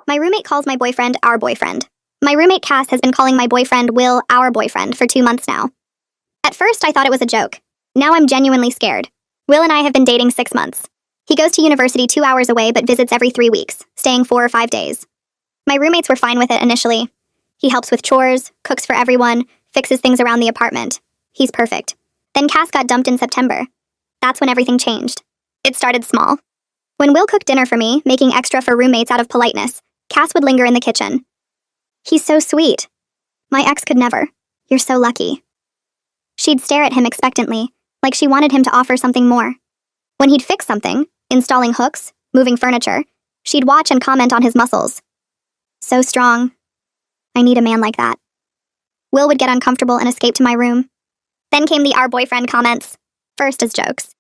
My roommate calls my boyfriend our boyfriend. My roommate Cass has been calling my boyfriend Will our boyfriend for 2 months now. At first, I thought it was a joke. Now I'm genuinely scared. Will and I have been dating 6 months. He goes to university 2 hours away but visits every 3 weeks, staying 4 or 5 days. My roommates were fine with it initially. He helps with chores, cooks for everyone, fixes things around the apartment. He's perfect. Then Cass got dumped in September. That's when everything changed. It started small. When Will cooked dinner for me, making extra for roommates out of politeness, Cass would linger in the kitchen. He's so sweet. My ex could never. You're so lucky. She'd stare at him expectantly, like she wanted him to offer something more. When he'd fix something, installing hooks, moving furniture, she'd watch and comment on his muscles. So strong. I need a man like that. Will would get uncomfortable and escape to my room. Then came the our boyfriend comments, first as jokes.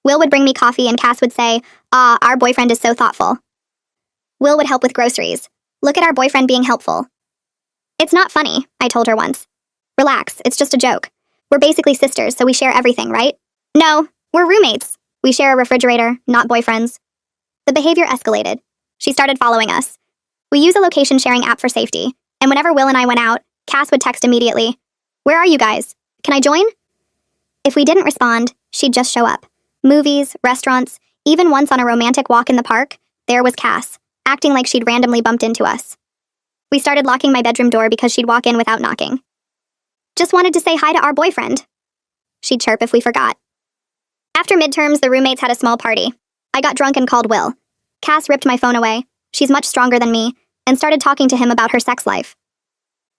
Will would bring me coffee and Cass would say, our boyfriend is so thoughtful. Will would help with groceries. Look at our boyfriend being helpful. It's not funny, I told her once. Relax, it's just a joke. We're basically sisters, so we share everything, right? No, we're roommates. We share a refrigerator, not boyfriends. The behavior escalated. She started following us. We use a location sharing app for safety, and whenever Will and I went out, Cass would text immediately. Where are you guys? Can I join? If we didn't respond, she'd just show up. Movies, restaurants, even once on a romantic walk in the park, there was Cass, acting like she'd randomly bumped into us. We started locking my bedroom door because she'd walk in without knocking. Just wanted to say hi to our boyfriend. She'd chirp if we forgot. After midterms, the roommates had a small party. I got drunk and called Will. Cass ripped my phone away. She's much stronger than me, and started talking to him about her sex life.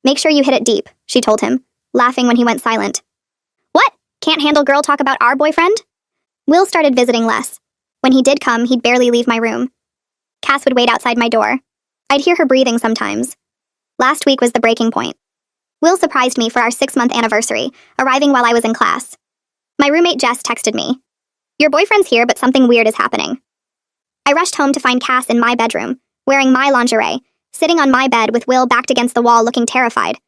Make sure you hit it deep, she told him, laughing when he went silent. What? Can't handle girl talk about our boyfriend? Will started visiting less. When he did come, he'd barely leave my room. Cass would wait outside my door. I'd hear her breathing sometimes. Last week was the breaking point. Will surprised me for our 6-month anniversary, arriving while I was in class. My roommate Jess texted me. Your boyfriend's here, but something weird is happening. I rushed home to find Cass in my bedroom, wearing my lingerie, sitting on my bed with Will backed against the wall looking terrified.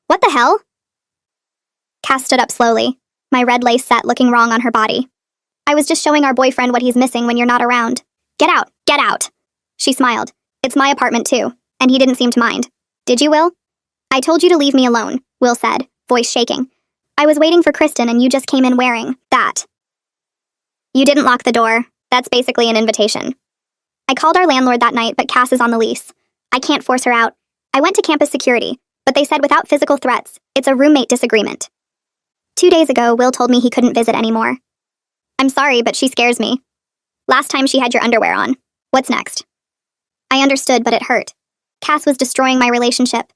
What the hell? Cass stood up slowly, my red lace set looking wrong on her body. I was just showing our boyfriend what he's missing when you're not around. Get out, get out. She smiled. It's my apartment too, and he didn't seem to mind. Did you, Will? I told you to leave me alone, Will said, voice shaking. I was waiting for Kristen and you just came in wearing that. You didn't lock the door. That's basically an invitation. I called our landlord that night, but Cass is on the lease. I can't force her out. I went to campus security, but they said without physical threats, it's a roommate disagreement. 2 days ago, Will told me he couldn't visit anymore. I'm sorry, but she scares me. Last time she had your underwear on. What's next? I understood, but it hurt. Cass was destroying my relationship.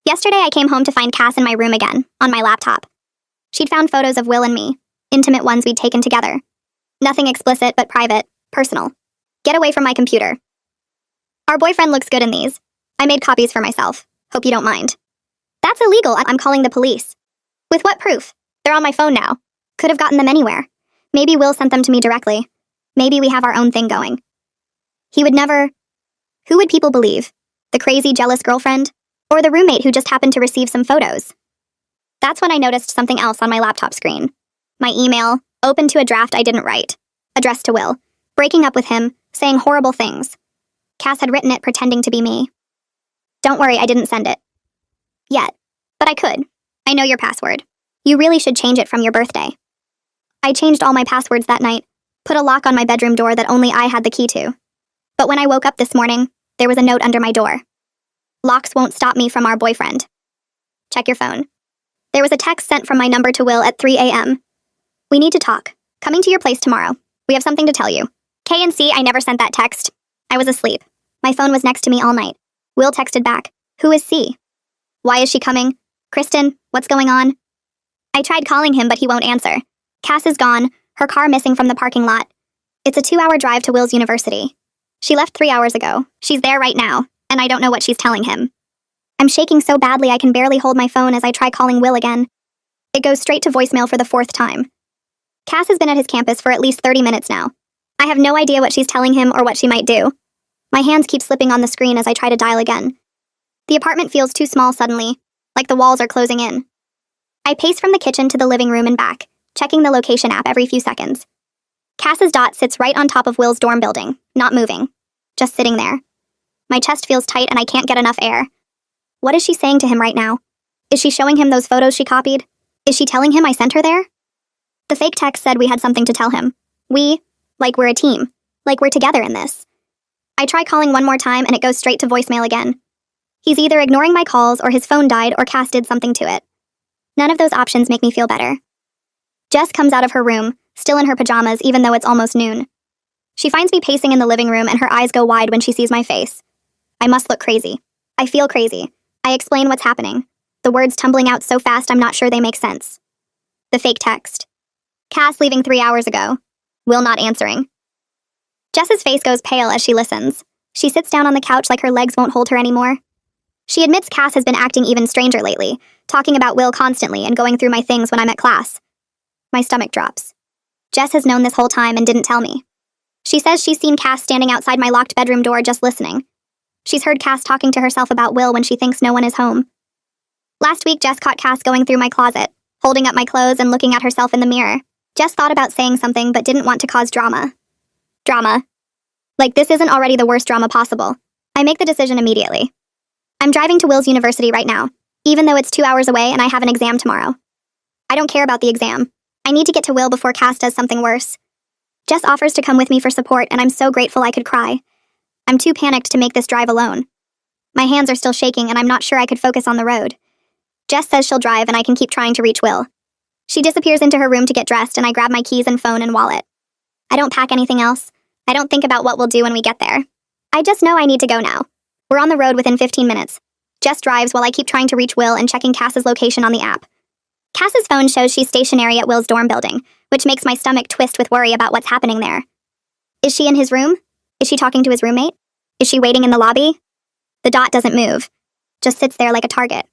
Yesterday, I came home to find Cass in my room again, on my laptop. She'd found photos of Will and me, intimate ones we'd taken together. Nothing explicit, but private, personal. Get away from my computer. Our boyfriend looks good in these. I made copies for myself. Hope you don't mind. That's illegal. I'm calling the police. With what proof? They're on my phone now. Could have gotten them anywhere. Maybe Will sent them to me directly. Maybe we have our own thing going. He would never... Who would people believe? The crazy, jealous girlfriend? Or the roommate who just happened to receive some photos? That's when I noticed something else on my laptop screen. My email, open to a draft I didn't write. Addressed to Will. Breaking up with him, saying horrible things. Cass had written it pretending to be me. Don't worry, I didn't send it. Yet. But I could. I know your password. You really should change it from your birthday. I changed all my passwords that night, put a lock on my bedroom door that only I had the key to. But when I woke up this morning, there was a note under my door. Locks won't stop me from our boyfriend. Check your phone. There was a text sent from my number to Will at 3 a.m. We need to talk. Coming to your place tomorrow. We have something to tell you. K and C, I never sent that text. I was asleep. My phone was next to me all night. Will texted back. Who is C? Why is she coming? Kristen, what's going on? I tried calling him, but he won't answer. Cass is gone, her car missing from the parking lot. It's a 2-hour drive to Will's university. She left 3 hours ago. She's there right now, and I don't know what she's telling him. I'm shaking so badly I can barely hold my phone as I try calling Will again. It goes straight to voicemail for the 4th time. Cass has been at his campus for at least 30 minutes now. I have no idea what she's telling him or what she might do. My hands keep slipping on the screen as I try to dial again. The apartment feels too small suddenly, like the walls are closing in. I pace from the kitchen to the living room and back, checking the location app every few seconds. Cass's dot sits right on top of Will's dorm building, not moving. Just sitting there. My chest feels tight and I can't get enough air. What is she saying to him right now? Is she showing him those photos she copied? Is she telling him I sent her there? The fake text said we had something to tell him. Like we're a team. Like we're together in this. I try calling one more time and it goes straight to voicemail again. He's either ignoring my calls or his phone died or Cass did something to it. None of those options make me feel better. Jess comes out of her room, still in her pajamas even though it's almost noon. She finds me pacing in the living room and her eyes go wide when she sees my face. I must look crazy. I feel crazy. I explain what's happening. The words tumbling out so fast I'm not sure they make sense. The fake text. Cass leaving 3 hours ago. Will not answering. Jess's face goes pale as she listens. She sits down on the couch like her legs won't hold her anymore. She admits Cass has been acting even stranger lately, talking about Will constantly and going through my things when I'm at class. My stomach drops. Jess has known this whole time and didn't tell me. She says she's seen Cass standing outside my locked bedroom door just listening. She's heard Cass talking to herself about Will when she thinks no one is home. Last week, Jess caught Cass going through my closet, holding up my clothes and looking at herself in the mirror. Jess thought about saying something but didn't want to cause drama. Drama. Like this isn't already the worst drama possible. I make the decision immediately. I'm driving to Will's university right now, even though it's 2 hours away and I have an exam tomorrow. I don't care about the exam. I need to get to Will before Cass does something worse. Jess offers to come with me for support and I'm so grateful I could cry. I'm too panicked to make this drive alone. My hands are still shaking and I'm not sure I could focus on the road. Jess says she'll drive and I can keep trying to reach Will. She disappears into her room to get dressed and I grab my keys and phone and wallet. I don't pack anything else. I don't think about what we'll do when we get there. I just know I need to go now. We're on the road within 15 minutes. Jess drives while I keep trying to reach Will and checking Cass's location on the app. Cass's phone shows she's stationary at Will's dorm building, which makes my stomach twist with worry about what's happening there. Is she in his room? Is she talking to his roommate? Is she waiting in the lobby? The dot doesn't move. Just sits there like a target.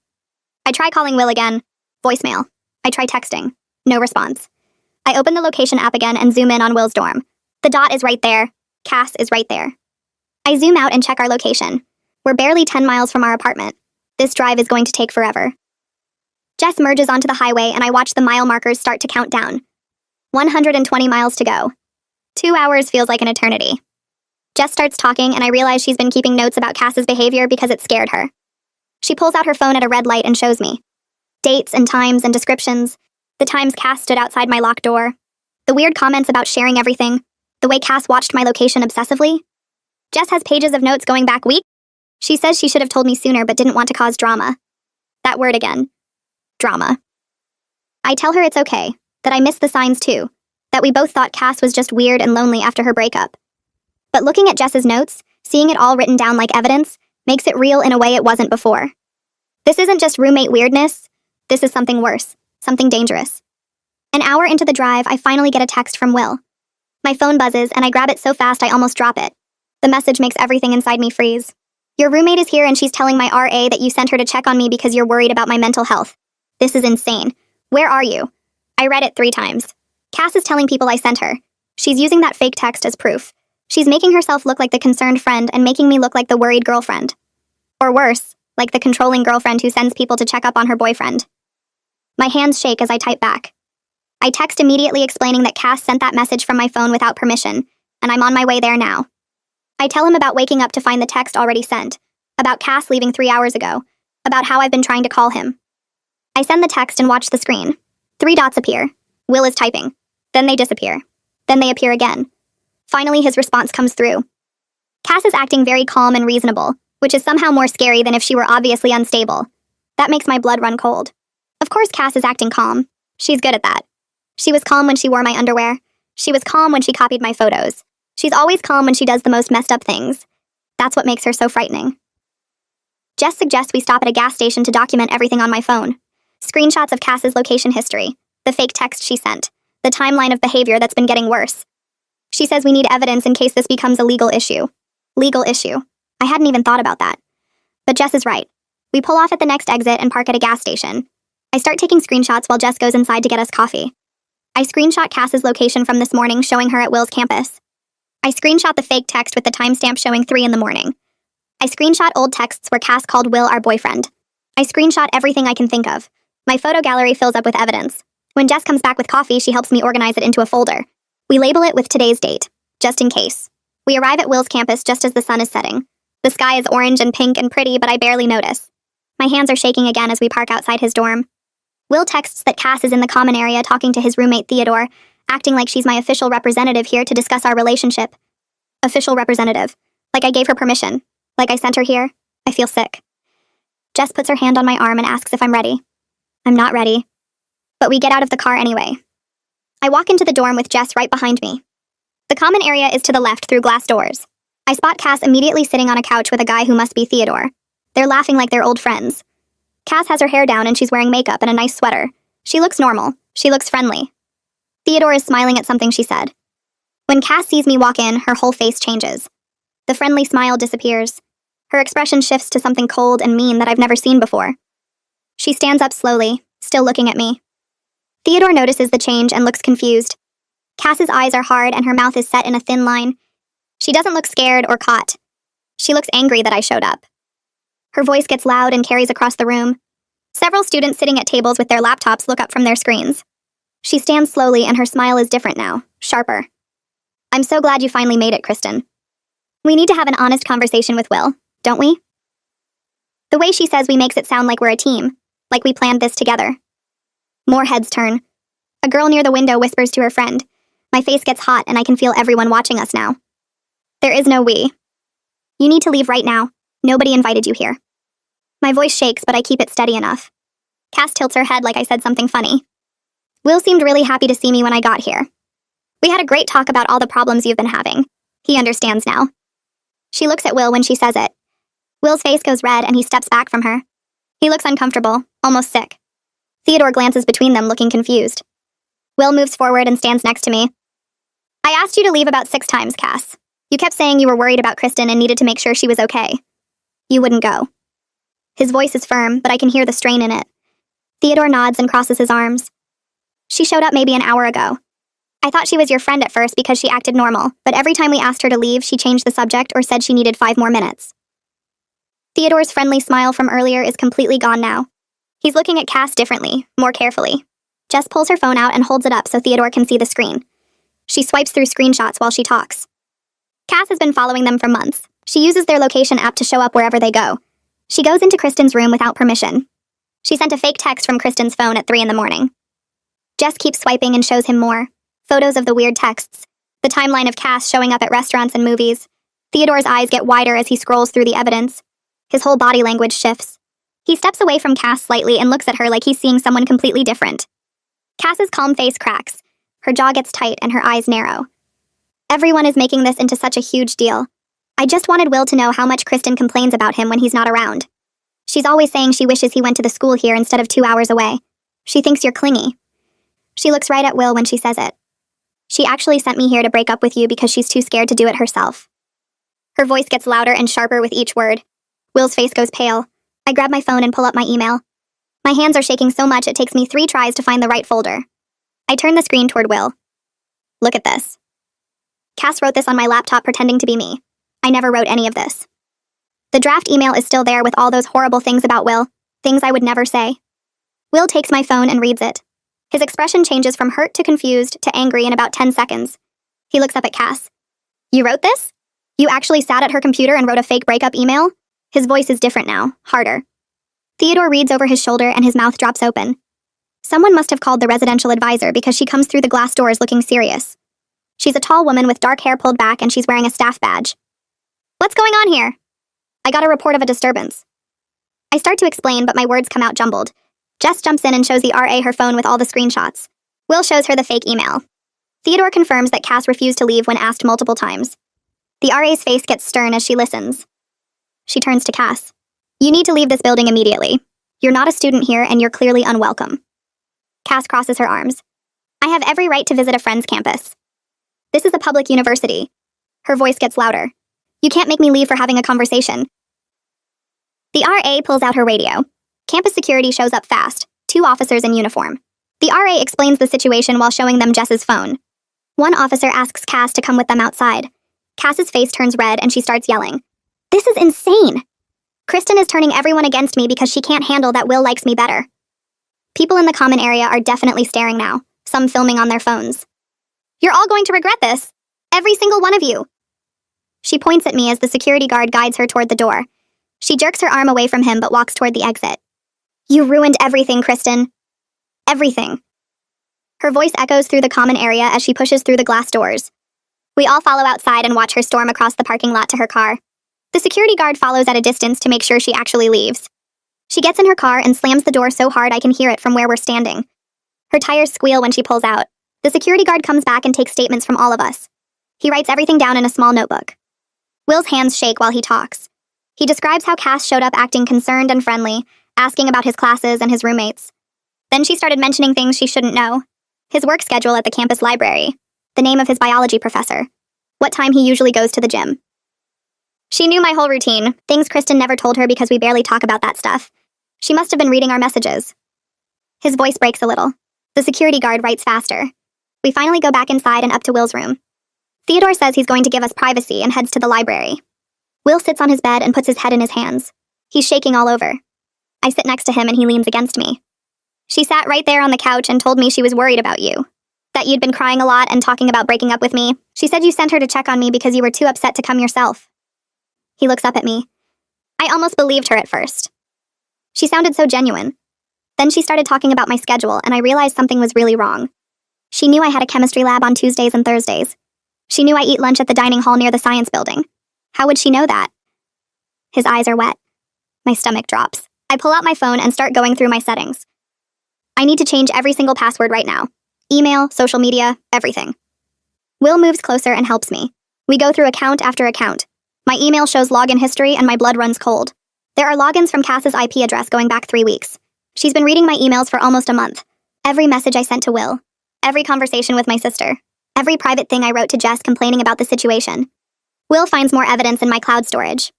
I try calling Will again. Voicemail. I try texting. No response. I open the location app again and zoom in on Will's dorm. The dot is right there. Cass is right there. I zoom out and check our location. We're barely 10 miles from our apartment. This drive is going to take forever. Jess merges onto the highway and I watch the mile markers start to count down. 120 miles to go. 2 hours feels like an eternity. Jess starts talking and I realize she's been keeping notes about Cass's behavior because it scared her. She pulls out her phone at a red light and shows me. Dates and times and descriptions. The times Cass stood outside my locked door. The weird comments about sharing everything. The way Cass watched my location obsessively. Jess has pages of notes going back weeks. She says she should have told me sooner but didn't want to cause drama. That word again. Drama. I tell her it's okay, that I missed the signs too, that we both thought Cass was just weird and lonely after her breakup. But looking at Jess's notes, seeing it all written down like evidence, makes it real in a way it wasn't before. This isn't just roommate weirdness, this is something worse, something dangerous. An hour into the drive, I finally get a text from Will. My phone buzzes and I grab it so fast I almost drop it. The message makes everything inside me freeze. Your roommate is here and she's telling my RA that you sent her to check on me because you're worried about my mental health. This is insane. Where are you? I read it 3 times. Cass is telling people I sent her. She's using that fake text as proof. She's making herself look like the concerned friend and making me look like the worried girlfriend. Or worse, like the controlling girlfriend who sends people to check up on her boyfriend. My hands shake as I type back. I text immediately explaining that Cass sent that message from my phone without permission, and I'm on my way there now. I tell him about waking up to find the text already sent, about Cass leaving 3 hours ago, about how I've been trying to call him. I send the text and watch the screen. 3 dots appear. Will is typing. Then they disappear. Then they appear again. Finally, his response comes through. Cass is acting very calm and reasonable, which is somehow more scary than if she were obviously unstable. That makes my blood run cold. Of course Cass is acting calm. She's good at that. She was calm when she wore my underwear. She was calm when she copied my photos. She's always calm when she does the most messed up things. That's what makes her so frightening. Jess suggests we stop at a gas station to document everything on my phone. Screenshots of Cass's location history, the fake text she sent, the timeline of behavior that's been getting worse. She says we need evidence in case this becomes a legal issue. Legal issue. I hadn't even thought about that. But Jess is right. We pull off at the next exit and park at a gas station. I start taking screenshots while Jess goes inside to get us coffee. I screenshot Cass's location from this morning showing her at Will's campus. I screenshot the fake text with the timestamp showing 3 in the morning. I screenshot old texts where Cass called Will our boyfriend. I screenshot everything I can think of. My photo gallery fills up with evidence. When Jess comes back with coffee, she helps me organize it into a folder. We label it with today's date, just in case. We arrive at Will's campus just as the sun is setting. The sky is orange and pink and pretty, but I barely notice. My hands are shaking again as we park outside his dorm. Will texts that Cass is in the common area talking to his roommate Theodore, acting like she's my official representative here to discuss our relationship. Official representative. Like I gave her permission. Like I sent her here. I feel sick. Jess puts her hand on my arm and asks if I'm ready. I'm not ready. But we get out of the car anyway. I walk into the dorm with Jess right behind me. The common area is to the left through glass doors. I spot Cass immediately sitting on a couch with a guy who must be Theodore. They're laughing like they're old friends. Cass has her hair down and she's wearing makeup and a nice sweater. She looks normal. She looks friendly. Theodore is smiling at something she said. When Cass sees me walk in, her whole face changes. The friendly smile disappears. Her expression shifts to something cold and mean that I've never seen before. She stands up slowly, still looking at me. Theodore notices the change and looks confused. Cass's eyes are hard and her mouth is set in a thin line. She doesn't look scared or caught. She looks angry that I showed up. Her voice gets loud and carries across the room. Several students sitting at tables with their laptops look up from their screens. She stands slowly and her smile is different now, sharper. I'm so glad you finally made it, Kristen. We need to have an honest conversation with Will, don't we? The way she says we makes it sound like we're a team, like we planned this together. More heads turn. A girl near the window whispers to her friend. My face gets hot and I can feel everyone watching us now. There is no we. You need to leave right now. Nobody invited you here. My voice shakes, but I keep it steady enough. Cass tilts her head like I said something funny. Will seemed really happy to see me when I got here. We had a great talk about all the problems you've been having. He understands now. She looks at Will when she says it. Will's face goes red and he steps back from her. He looks uncomfortable, almost sick. Theodore glances between them, looking confused. Will moves forward and stands next to me. I asked you to leave about 6 times, Cass. You kept saying you were worried about Kristen and needed to make sure she was okay. You wouldn't go. His voice is firm, but I can hear the strain in it. Theodore nods and crosses his arms. She showed up maybe an hour ago. I thought she was your friend at first because she acted normal, but every time we asked her to leave, she changed the subject or said she needed 5 more minutes. Theodore's friendly smile from earlier is completely gone now. He's looking at Cass differently, more carefully. Jess pulls her phone out and holds it up so Theodore can see the screen. She swipes through screenshots while she talks. Cass has been following them for months. She uses their location app to show up wherever they go. She goes into Kristen's room without permission. She sent a fake text from Kristen's phone at 3 in the morning. Jess keeps swiping and shows him more. Photos of the weird texts. The timeline of Cass showing up at restaurants and movies. Theodore's eyes get wider as he scrolls through the evidence. His whole body language shifts. He steps away from Cass slightly and looks at her like he's seeing someone completely different. Cass's calm face cracks. Her jaw gets tight and her eyes narrow. Everyone is making this into such a huge deal. I just wanted Will to know how much Kristen complains about him when he's not around. She's always saying she wishes he went to the school here instead of 2 hours away. She thinks you're clingy. She looks right at Will when she says it. She actually sent me here to break up with you because she's too scared to do it herself. Her voice gets louder and sharper with each word. Will's face goes pale. I grab my phone and pull up my email. My hands are shaking so much it takes me 3 tries to find the right folder. I turn the screen toward Will. Look at this. Cass wrote this on my laptop pretending to be me. I never wrote any of this. The draft email is still there with all those horrible things about Will, things I would never say. Will takes my phone and reads it. His expression changes from hurt to confused to angry in about 10 seconds. He looks up at Cass. You wrote this? You actually sat at her computer and wrote a fake breakup email? His voice is different now, harder. Theodore reads over his shoulder and his mouth drops open. Someone must have called the residential advisor because she comes through the glass doors looking serious. She's a tall woman with dark hair pulled back and she's wearing a staff badge. What's going on here? I got a report of a disturbance. I start to explain, but my words come out jumbled. Jess jumps in and shows the RA her phone with all the screenshots. Will shows her the fake email. Theodore confirms that Cass refused to leave when asked multiple times. The RA's face gets stern as she listens. She turns to Cass. You need to leave this building immediately. You're not a student here and you're clearly unwelcome. Cass crosses her arms. I have every right to visit a friend's campus. This is a public university. Her voice gets louder. You can't make me leave for having a conversation. The RA pulls out her radio. Campus security shows up fast, 2 officers in uniform. The RA explains the situation while showing them Jess's phone. One officer asks Cass to come with them outside. Cass's face turns red and she starts yelling. This is insane! Kristen is turning everyone against me because she can't handle that Will likes me better. People in the common area are definitely staring now, some filming on their phones. You're all going to regret this. Every single one of you. She points at me as the security guard guides her toward the door. She jerks her arm away from him but walks toward the exit. You ruined everything, Kristen. Everything. Her voice echoes through the common area as she pushes through the glass doors. We all follow outside and watch her storm across the parking lot to her car. The security guard follows at a distance to make sure she actually leaves. She gets in her car and slams the door so hard I can hear it from where we're standing. Her tires squeal when she pulls out. The security guard comes back and takes statements from all of us. He writes everything down in a small notebook. Will's hands shake while he talks. He describes how Cass showed up acting concerned and friendly, asking about his classes and his roommates. Then she started mentioning things she shouldn't know. His work schedule at the campus library, the name of his biology professor, what time he usually goes to the gym. She knew my whole routine, things Kristen never told her because we barely talk about that stuff. She must have been reading our messages. His voice breaks a little. The security guard writes faster. We finally go back inside and up to Will's room. Theodore says he's going to give us privacy and heads to the library. Will sits on his bed and puts his head in his hands. He's shaking all over. I sit next to him and he leans against me. She sat right there on the couch and told me she was worried about you. That you'd been crying a lot and talking about breaking up with me. She said you sent her to check on me because you were too upset to come yourself. He looks up at me. I almost believed her at first. She sounded so genuine. Then she started talking about my schedule and I realized something was really wrong. She knew I had a chemistry lab on Tuesdays and Thursdays. She knew I eat lunch at the dining hall near the science building. How would she know that? His eyes are wet. My stomach drops. I pull out my phone and start going through my settings. I need to change every single password right now. Email, social media, everything. Will moves closer and helps me. We go through account after account. My email shows login history and my blood runs cold. There are logins from Cass's IP address going back 3 weeks. She's been reading my emails for almost a month. Every message I sent to Will. Every conversation with my sister. Every private thing I wrote to Jess complaining about the situation. Will finds more evidence in my cloud storage.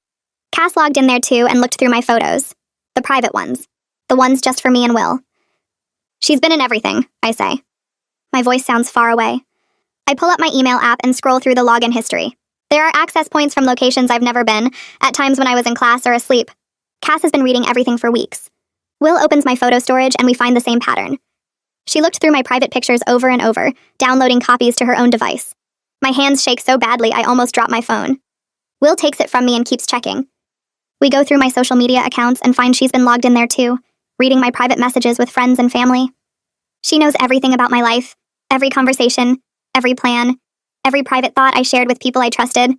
Cass logged in there too and looked through my photos. The private ones. The ones just for me and Will. She's been in everything, I say. My voice sounds far away. I pull up my email app and scroll through the login history. There are access points from locations I've never been, at times when I was in class or asleep. Cass has been reading everything for weeks. Will opens my photo storage and we find the same pattern. She looked through my private pictures over and over, downloading copies to her own device. My hands shake so badly I almost drop my phone. Will takes it from me and keeps checking. We go through my social media accounts and find she's been logged in there too, reading my private messages with friends and family. She knows everything about my life, every conversation, every plan, every private thought I shared with people I trusted.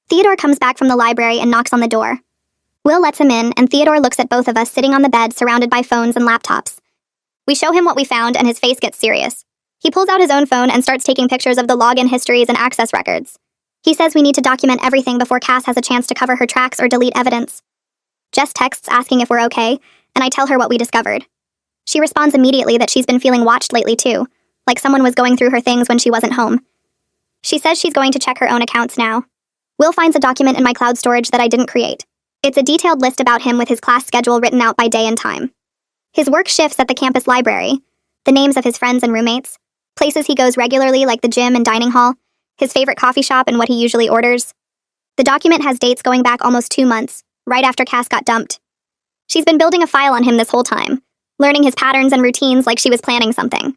Theodore comes back from the library and knocks on the door. Will lets him in, and Theodore looks at both of us sitting on the bed surrounded by phones and laptops. We show him what we found, and his face gets serious. He pulls out his own phone and starts taking pictures of the login histories and access records. He says we need to document everything before Cass has a chance to cover her tracks or delete evidence. Jess texts asking if we're okay, and I tell her what we discovered. She responds immediately that she's been feeling watched lately too, like someone was going through her things when she wasn't home. She says she's going to check her own accounts now. Will finds a document in my cloud storage that I didn't create. It's a detailed list about him with his class schedule written out by day and time. His work shifts at the campus library, the names of his friends and roommates, places he goes regularly like the gym and dining hall, his favorite coffee shop and what he usually orders. The document has dates going back almost 2 months, right after Cass got dumped. She's been building a file on him this whole time, learning his patterns and routines like she was planning something.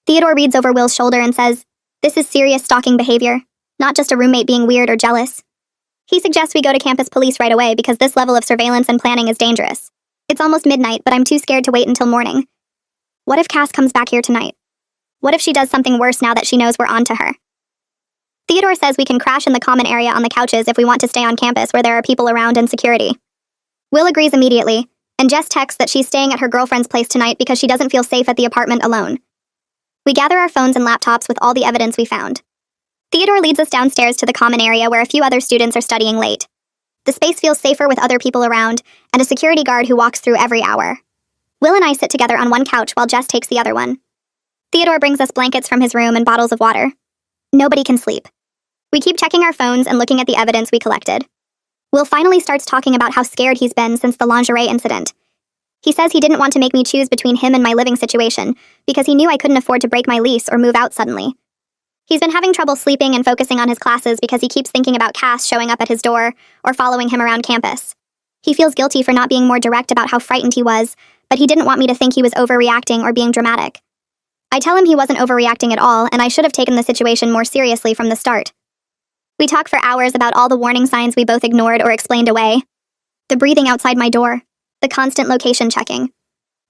Theodore reads over Will's shoulder and says, "This is serious stalking behavior, not just a roommate being weird or jealous." He suggests we go to campus police right away because this level of surveillance and planning is dangerous. It's almost midnight, but I'm too scared to wait until morning. What if Cass comes back here tonight? What if she does something worse now that she knows we're onto her? Theodore says we can crash in the common area on the couches if we want to stay on campus where there are people around and security. Will agrees immediately, and Jess texts that she's staying at her girlfriend's place tonight because she doesn't feel safe at the apartment alone. We gather our phones and laptops with all the evidence we found. Theodore leads us downstairs to the common area where a few other students are studying late. The space feels safer with other people around, and a security guard who walks through every hour. Will and I sit together on one couch while Jess takes the other one. Theodore brings us blankets from his room and bottles of water. Nobody can sleep. We keep checking our phones and looking at the evidence we collected. Will finally starts talking about how scared he's been since the lingerie incident. He says he didn't want to make me choose between him and my living situation because he knew I couldn't afford to break my lease or move out suddenly. He's been having trouble sleeping and focusing on his classes because he keeps thinking about Cass showing up at his door or following him around campus. He feels guilty for not being more direct about how frightened he was, but he didn't want me to think he was overreacting or being dramatic. I tell him he wasn't overreacting at all, and I should have taken the situation more seriously from the start. We talk for hours about all the warning signs we both ignored or explained away. The breathing outside my door, the constant location checking,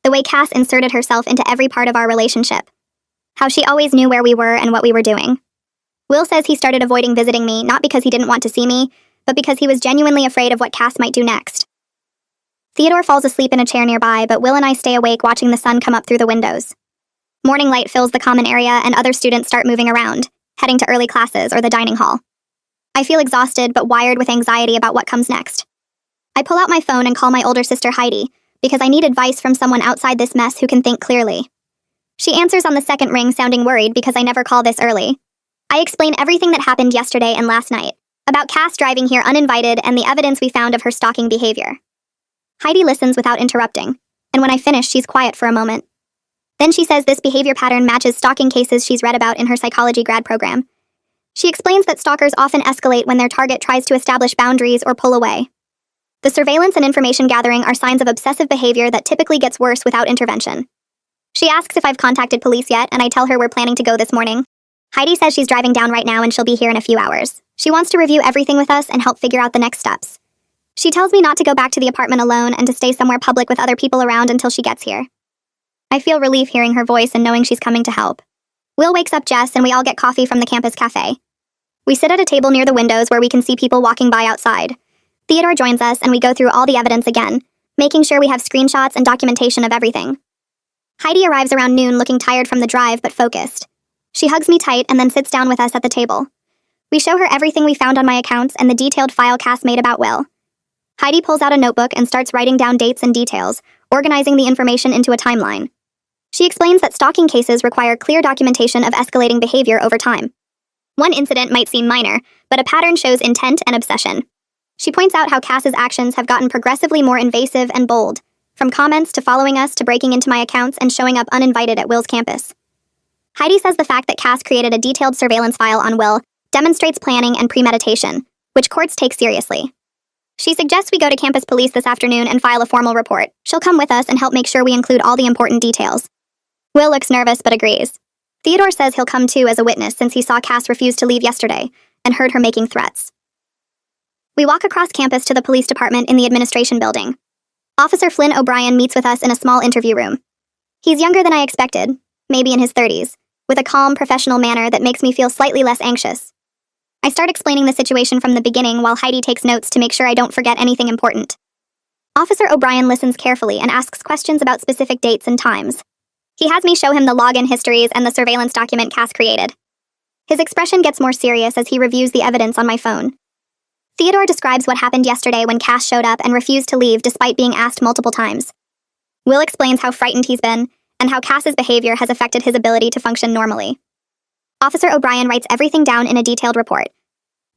the way Cass inserted herself into every part of our relationship, how she always knew where we were and what we were doing. Will says he started avoiding visiting me not because he didn't want to see me, but because he was genuinely afraid of what Cass might do next. Theodore falls asleep in a chair nearby, but Will and I stay awake watching the sun come up through the windows. Morning light fills the common area and other students start moving around, heading to early classes or the dining hall. I feel exhausted but wired with anxiety about what comes next. I pull out my phone and call my older sister Heidi, because I need advice from someone outside this mess who can think clearly. She answers on the second ring, sounding worried because I never call this early. I explain everything that happened yesterday and last night, about Cass driving here uninvited and the evidence we found of her stalking behavior. Heidi listens without interrupting, and when I finish, she's quiet for a moment. Then she says this behavior pattern matches stalking cases she's read about in her psychology grad program. She explains that stalkers often escalate when their target tries to establish boundaries or pull away. The surveillance and information gathering are signs of obsessive behavior that typically gets worse without intervention. She asks if I've contacted police yet, and I tell her we're planning to go this morning. Heidi says she's driving down right now and she'll be here in a few hours. She wants to review everything with us and help figure out the next steps. She tells me not to go back to the apartment alone and to stay somewhere public with other people around until she gets here. I feel relief hearing her voice and knowing she's coming to help. Will wakes up Jess and we all get coffee from the campus cafe. We sit at a table near the windows where we can see people walking by outside. Theodore joins us and we go through all the evidence again, making sure we have screenshots and documentation of everything. Heidi arrives around noon looking tired from the drive but focused. She hugs me tight and then sits down with us at the table. We show her everything we found on my accounts and the detailed file Cass made about Will. Heidi pulls out a notebook and starts writing down dates and details, organizing the information into a timeline. She explains that stalking cases require clear documentation of escalating behavior over time. One incident might seem minor, but a pattern shows intent and obsession. She points out how Cass's actions have gotten progressively more invasive and bold, from comments to following us to breaking into my accounts and showing up uninvited at Will's campus. Heidi says the fact that Cass created a detailed surveillance file on Will demonstrates planning and premeditation, which courts take seriously. She suggests we go to campus police this afternoon and file a formal report. She'll come with us and help make sure we include all the important details. Will looks nervous but agrees. Theodore says he'll come too as a witness since he saw Cass refuse to leave yesterday and heard her making threats. We walk across campus to the police department in the administration building. Officer Flynn O'Brien meets with us in a small interview room. He's younger than I expected, maybe in his 30s, with a calm, professional manner that makes me feel slightly less anxious. I start explaining the situation from the beginning while Heidi takes notes to make sure I don't forget anything important. Officer O'Brien listens carefully and asks questions about specific dates and times. He has me show him the login histories and the surveillance document Cass created. His expression gets more serious as he reviews the evidence on my phone. Theodore describes what happened yesterday when Cass showed up and refused to leave despite being asked multiple times. Will explains how frightened he's been and how Cass's behavior has affected his ability to function normally. Officer O'Brien writes everything down in a detailed report.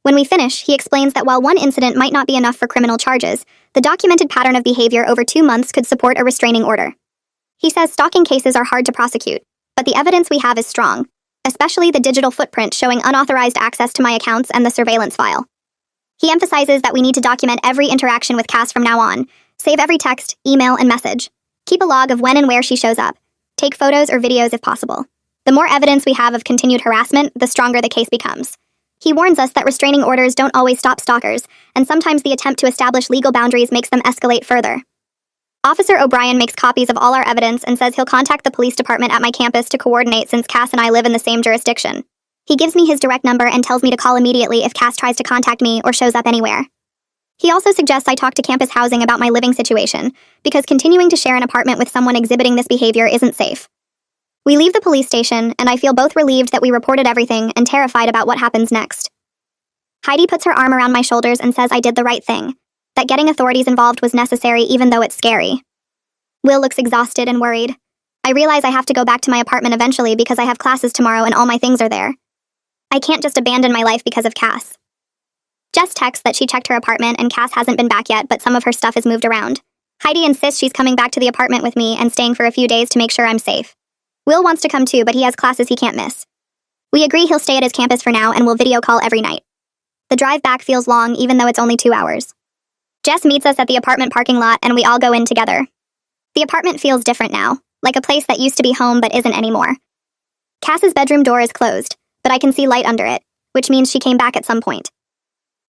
When we finish, he explains that while one incident might not be enough for criminal charges, the documented pattern of behavior over 2 months could support a restraining order. He says stalking cases are hard to prosecute, but the evidence we have is strong, especially the digital footprint showing unauthorized access to my accounts and the surveillance file. He emphasizes that we need to document every interaction with Cass from now on, save every text, email, and message. Keep a log of when and where she shows up. Take photos or videos if possible. The more evidence we have of continued harassment, the stronger the case becomes. He warns us that restraining orders don't always stop stalkers, and sometimes the attempt to establish legal boundaries makes them escalate further. Officer O'Brien makes copies of all our evidence and says he'll contact the police department at my campus to coordinate since Cass and I live in the same jurisdiction. He gives me his direct number and tells me to call immediately if Cass tries to contact me or shows up anywhere. He also suggests I talk to campus housing about my living situation, because continuing to share an apartment with someone exhibiting this behavior isn't safe. We leave the police station, and I feel both relieved that we reported everything and terrified about what happens next. Heidi puts her arm around my shoulders and says I did the right thing, that getting authorities involved was necessary even though it's scary. Will looks exhausted and worried. I realize I have to go back to my apartment eventually because I have classes tomorrow and all my things are there. I can't just abandon my life because of Cass. Jess texts that she checked her apartment and Cass hasn't been back yet, but some of her stuff is moved around. Heidi insists she's coming back to the apartment with me and staying for a few days to make sure I'm safe. Will wants to come too, but he has classes he can't miss. We agree he'll stay at his campus for now and will video call every night. The drive back feels long even though it's only 2 hours. Jess meets us at the apartment parking lot and we all go in together. The apartment feels different now, like a place that used to be home but isn't anymore. Cass's bedroom door is closed, but I can see light under it, which means she came back at some point.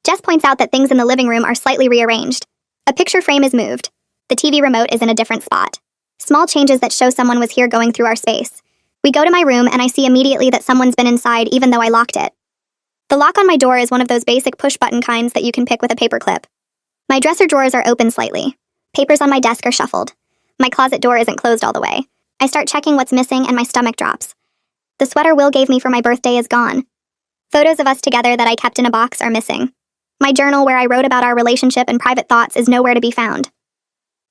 Jess points out that things in the living room are slightly rearranged. A picture frame is moved. The TV remote is in a different spot. Small changes that show someone was here going through our space. We go to my room and I see immediately that someone's been inside even though I locked it. The lock on my door is one of those basic push-button kinds that you can pick with a paperclip. My dresser drawers are open slightly. Papers on my desk are shuffled. My closet door isn't closed all the way. I start checking what's missing and my stomach drops. The sweater Will gave me for my birthday is gone. Photos of us together that I kept in a box are missing. My journal where I wrote about our relationship and private thoughts is nowhere to be found.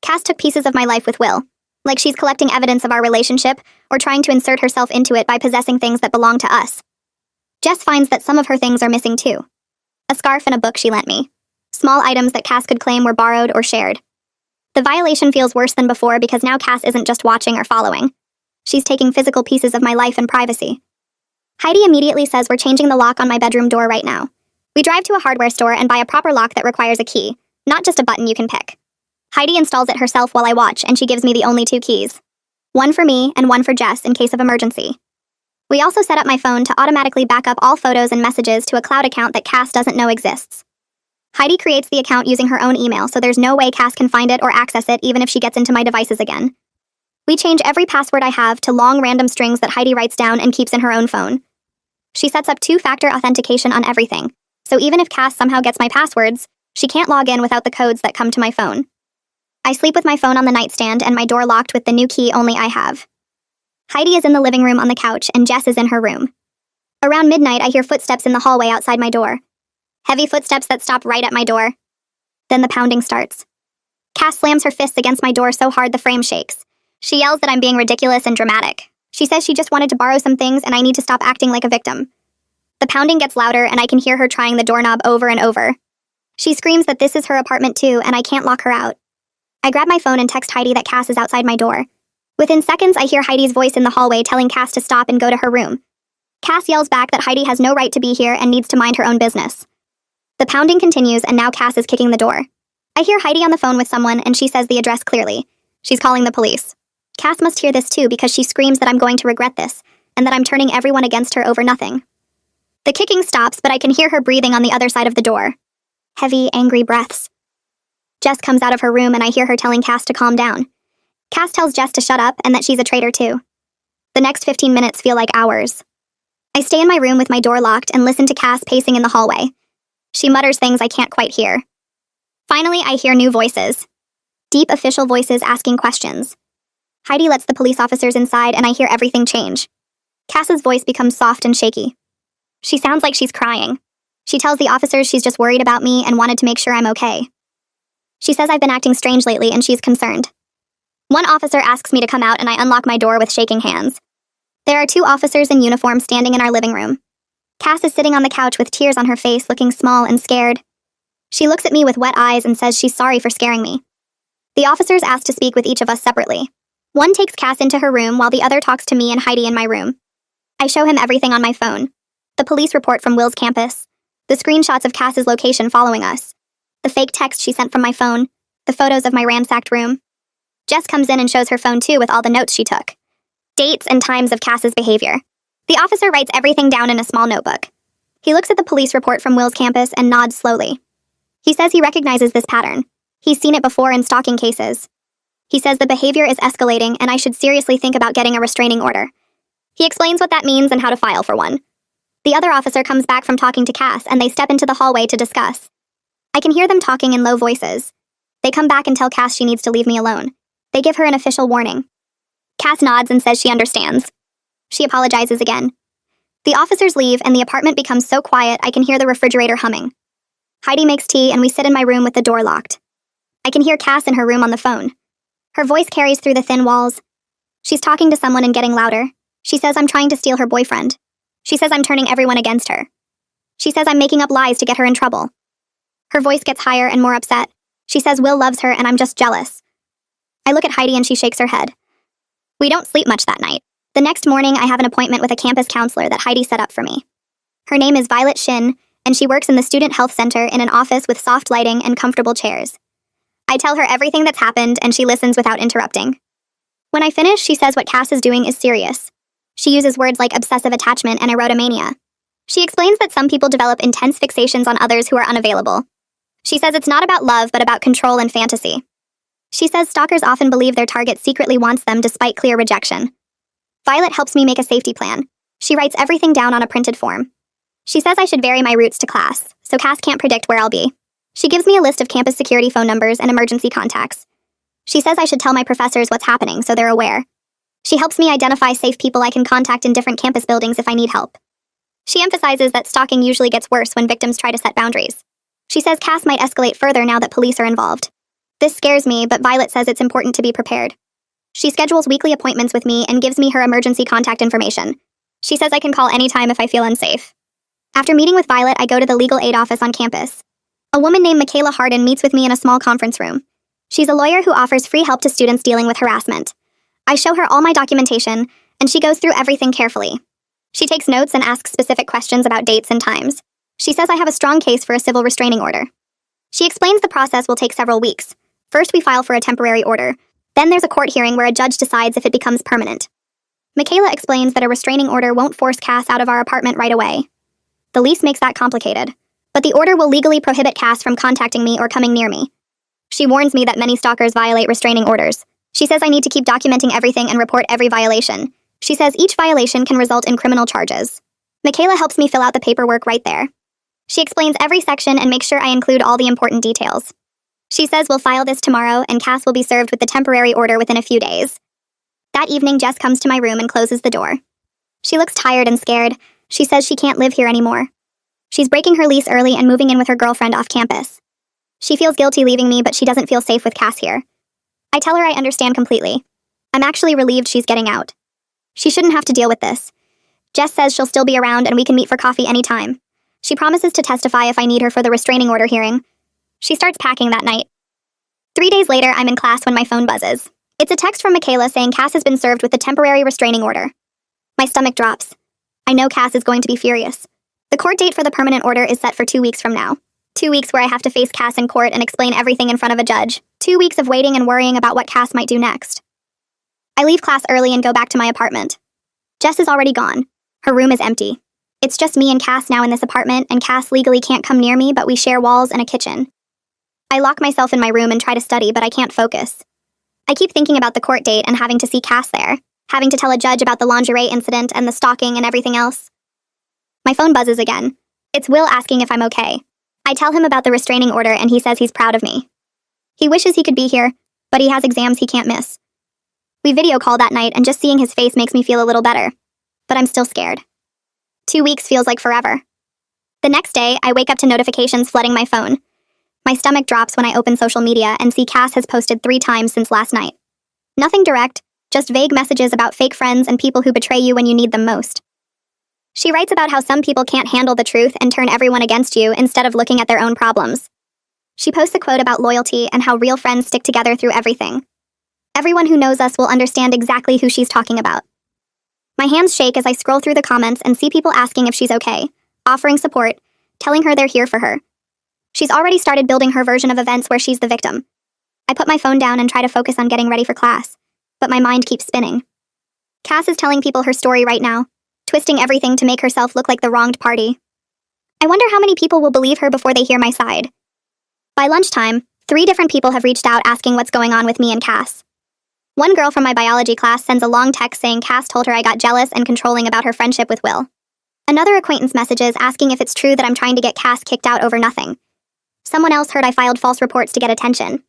Cass took pieces of my life with Will, like she's collecting evidence of our relationship or trying to insert herself into it by possessing things that belong to us. Jess finds that some of her things are missing too. A scarf and a book she lent me. Small items that Cass could claim were borrowed or shared. The violation feels worse than before because now Cass isn't just watching or following. She's taking physical pieces of my life and privacy. Heidi immediately says we're changing the lock on my bedroom door right now. We drive to a hardware store and buy a proper lock that requires a key, not just a button you can pick. Heidi installs it herself while I watch, and she gives me the only 2 keys. One for me and one for Jess in case of emergency. We also set up my phone to automatically back up all photos and messages to a cloud account that Cass doesn't know exists. Heidi creates the account using her own email, so there's no way Cass can find it or access it even if she gets into my devices again. We change every password I have to long random strings that Heidi writes down and keeps in her own phone. She sets up 2-factor authentication on everything, so even if Cass somehow gets my passwords, she can't log in without the codes that come to my phone. I sleep with my phone on the nightstand and my door locked with the new key only I have. Heidi is in the living room on the couch and Jess is in her room. Around midnight, I hear footsteps in the hallway outside my door. Heavy footsteps that stop right at my door. Then the pounding starts. Cass slams her fists against my door so hard the frame shakes. She yells that I'm being ridiculous and dramatic. She says she just wanted to borrow some things and I need to stop acting like a victim. The pounding gets louder and I can hear her trying the doorknob over and over. She screams that this is her apartment too and I can't lock her out. I grab my phone and text Heidi that Cass is outside my door. Within seconds, I hear Heidi's voice in the hallway telling Cass to stop and go to her room. Cass yells back that Heidi has no right to be here and needs to mind her own business. The pounding continues and now Cass is kicking the door. I hear Heidi on the phone with someone and she says the address clearly. She's calling the police. Cass must hear this too because she screams that I'm going to regret this and that I'm turning everyone against her over nothing. The kicking stops, but I can hear her breathing on the other side of the door. Heavy, angry breaths. Jess comes out of her room and I hear her telling Cass to calm down. Cass tells Jess to shut up and that she's a traitor too. The next 15 minutes feel like hours. I stay in my room with my door locked and listen to Cass pacing in the hallway. She mutters things I can't quite hear. Finally, I hear new voices. Deep official voices asking questions. Heidi lets the police officers inside and I hear everything change. Cass's voice becomes soft and shaky. She sounds like she's crying. She tells the officers she's just worried about me and wanted to make sure I'm okay. She says I've been acting strange lately and she's concerned. One officer asks me to come out and I unlock my door with shaking hands. There are 2 officers in uniform standing in our living room. Cass is sitting on the couch with tears on her face, looking small and scared. She looks at me with wet eyes and says she's sorry for scaring me. The officers ask to speak with each of us separately. One takes Cass into her room while the other talks to me and Heidi in my room. I show him everything on my phone. The police report from Will's campus. The screenshots of Cass's location following us. The fake text she sent from my phone. The photos of my ransacked room. Jess comes in and shows her phone too with all the notes she took. Dates and times of Cass's behavior. The officer writes everything down in a small notebook. He looks at the police report from Will's campus and nods slowly. He says he recognizes this pattern. He's seen it before in stalking cases. He says the behavior is escalating and I should seriously think about getting a restraining order. He explains what that means and how to file for one. The other officer comes back from talking to Cass and they step into the hallway to discuss. I can hear them talking in low voices. They come back and tell Cass she needs to leave me alone. They give her an official warning. Cass nods and says she understands. She apologizes again. The officers leave and the apartment becomes so quiet I can hear the refrigerator humming. Heidi makes tea and we sit in my room with the door locked. I can hear Cass in her room on the phone. Her voice carries through the thin walls. She's talking to someone and getting louder. She says I'm trying to steal her boyfriend. She says I'm turning everyone against her. She says I'm making up lies to get her in trouble. Her voice gets higher and more upset. She says Will loves her and I'm just jealous. I look at Heidi and she shakes her head. We don't sleep much that night. The next morning, I have an appointment with a campus counselor that Heidi set up for me. Her name is Violet Shin, and she works in the Student Health Center in an office with soft lighting and comfortable chairs. I tell her everything that's happened, and she listens without interrupting. When I finish, she says what Cass is doing is serious. She uses words like obsessive attachment and erotomania. She explains that some people develop intense fixations on others who are unavailable. She says it's not about love, but about control and fantasy. She says stalkers often believe their target secretly wants them despite clear rejection. Violet helps me make a safety plan. She writes everything down on a printed form. She says I should vary my routes to class, so Cass can't predict where I'll be. She gives me a list of campus security phone numbers and emergency contacts. She says I should tell my professors what's happening so they're aware. She helps me identify safe people I can contact in different campus buildings if I need help. She emphasizes that stalking usually gets worse when victims try to set boundaries. She says Cass might escalate further now that police are involved. This scares me, but Violet says it's important to be prepared. She schedules weekly appointments with me and gives me her emergency contact information. She says I can call anytime if I feel unsafe. After meeting with Violet, I go to the legal aid office on campus. A woman named Michaela Harden meets with me in a small conference room. She's a lawyer who offers free help to students dealing with harassment. I show her all my documentation, and she goes through everything carefully. She takes notes and asks specific questions about dates and times. She says I have a strong case for a civil restraining order. She explains the process will take several weeks. First, we file for a temporary order. Then there's a court hearing where a judge decides if it becomes permanent. Michaela explains that a restraining order won't force Cass out of our apartment right away. The lease makes that complicated. But the order will legally prohibit Cass from contacting me or coming near me. She warns me that many stalkers violate restraining orders. She says I need to keep documenting everything and report every violation. She says each violation can result in criminal charges. Michaela helps me fill out the paperwork right there. She explains every section and makes sure I include all the important details. She says we'll file this tomorrow and Cass will be served with the temporary order within a few days. That evening, Jess comes to my room and closes the door. She looks tired and scared. She says she can't live here anymore. She's breaking her lease early and moving in with her girlfriend off campus. She feels guilty leaving me, but she doesn't feel safe with Cass here. I tell her I understand completely. I'm actually relieved she's getting out. She shouldn't have to deal with this. Jess says she'll still be around and we can meet for coffee anytime. She promises to testify if I need her for the restraining order hearing. She starts packing that night. 3 days later, I'm in class when my phone buzzes. It's a text from Michaela saying Cass has been served with a temporary restraining order. My stomach drops. I know Cass is going to be furious. The court date for the permanent order is set for 2 weeks from now. 2 weeks where I have to face Cass in court and explain everything in front of a judge. 2 weeks of waiting and worrying about what Cass might do next. I leave class early and go back to my apartment. Jess is already gone. Her room is empty. It's just me and Cass now in this apartment, and Cass legally can't come near me, but we share walls and a kitchen. I lock myself in my room and try to study, but I can't focus. I keep thinking about the court date and having to see Cass there, having to tell a judge about the lingerie incident and the stalking and everything else. My phone buzzes again. It's Will asking if I'm okay. I tell him about the restraining order and he says he's proud of me. He wishes he could be here, but he has exams he can't miss. We video call that night and just seeing his face makes me feel a little better. But I'm still scared. 2 weeks feels like forever. The next day, I wake up to notifications flooding my phone. My stomach drops when I open social media and see Cass has posted 3 times since last night. Nothing direct, just vague messages about fake friends and people who betray you when you need them most. She writes about how some people can't handle the truth and turn everyone against you instead of looking at their own problems. She posts a quote about loyalty and how real friends stick together through everything. Everyone who knows us will understand exactly who she's talking about. My hands shake as I scroll through the comments and see people asking if she's okay, offering support, telling her they're here for her. She's already started building her version of events where she's the victim. I put my phone down and try to focus on getting ready for class, but my mind keeps spinning. Cass is telling people her story right now, twisting everything to make herself look like the wronged party. I wonder how many people will believe her before they hear my side. By lunchtime, 3 different people have reached out asking what's going on with me and Cass. One girl from my biology class sends a long text saying Cass told her I got jealous and controlling about her friendship with Will. Another acquaintance messages asking if it's true that I'm trying to get Cass kicked out over nothing. Someone else heard I filed false reports to get attention.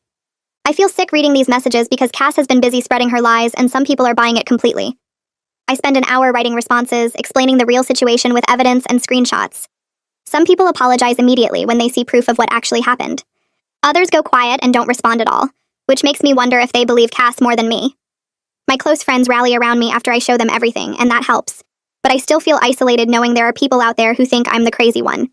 I feel sick reading these messages because Cass has been busy spreading her lies and some people are buying it completely. I spend an hour writing responses, explaining the real situation with evidence and screenshots. Some people apologize immediately when they see proof of what actually happened. Others go quiet and don't respond at all, which makes me wonder if they believe Cass more than me. My close friends rally around me after I show them everything, and that helps. But I still feel isolated knowing there are people out there who think I'm the crazy one.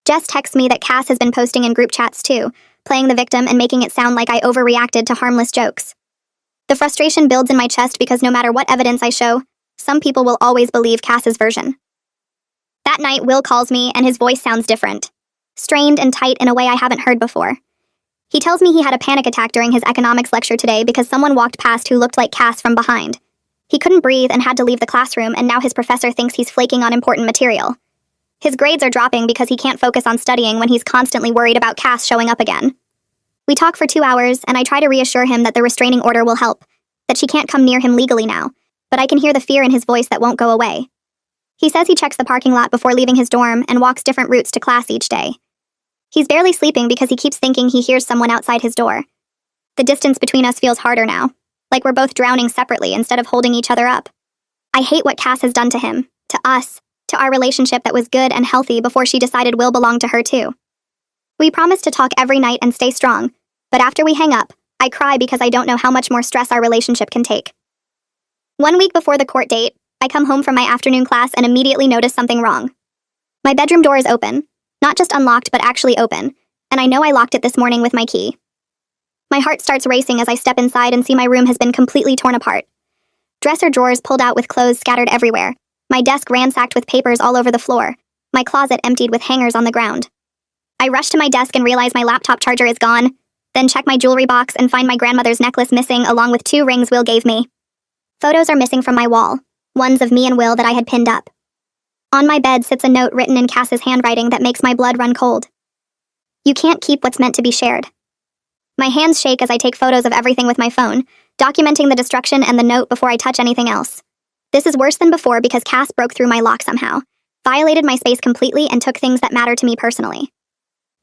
Jess texts me that Cass has been posting in group chats too, playing the victim and making it sound like I overreacted to harmless jokes. The frustration builds in my chest because no matter what evidence I show, some people will always believe Cass's version. That night, Will calls me and his voice sounds different. Strained and tight in a way I haven't heard before. He tells me he had a panic attack during his economics lecture today because someone walked past who looked like Cass from behind. He couldn't breathe and had to leave the classroom, and now his professor thinks he's flaking on important material. His grades are dropping because he can't focus on studying when he's constantly worried about Cass showing up again. We talk for 2 hours, and I try to reassure him that the restraining order will help, that she can't come near him legally now, but I can hear the fear in his voice that won't go away. He says he checks the parking lot before leaving his dorm and walks different routes to class each day. He's barely sleeping because he keeps thinking he hears someone outside his door. The distance between us feels harder now, like we're both drowning separately instead of holding each other up. I hate what Cass has done to him, to us, to our relationship that was good and healthy before she decided Will belonged to her too. We promise to talk every night and stay strong, but after we hang up, I cry because I don't know how much more stress our relationship can take. 1 week before the court date, I come home from my afternoon class and immediately notice something wrong. My bedroom door is open, not just unlocked but actually open, and I know I locked it this morning with my key. My heart starts racing as I step inside and see my room has been completely torn apart. Dresser drawers pulled out with clothes scattered everywhere, my desk ransacked with papers all over the floor, my closet emptied with hangers on the ground. I rush to my desk and realize my laptop charger is gone, then check my jewelry box and find my grandmother's necklace missing along with 2 rings Will gave me. Photos are missing from my wall, ones of me and Will that I had pinned up. On my bed sits a note written in Cass's handwriting that makes my blood run cold. You can't keep what's meant to be shared. My hands shake as I take photos of everything with my phone, documenting the destruction and the note before I touch anything else. This is worse than before because Cass broke through my lock somehow, violated my space completely and took things that matter to me personally.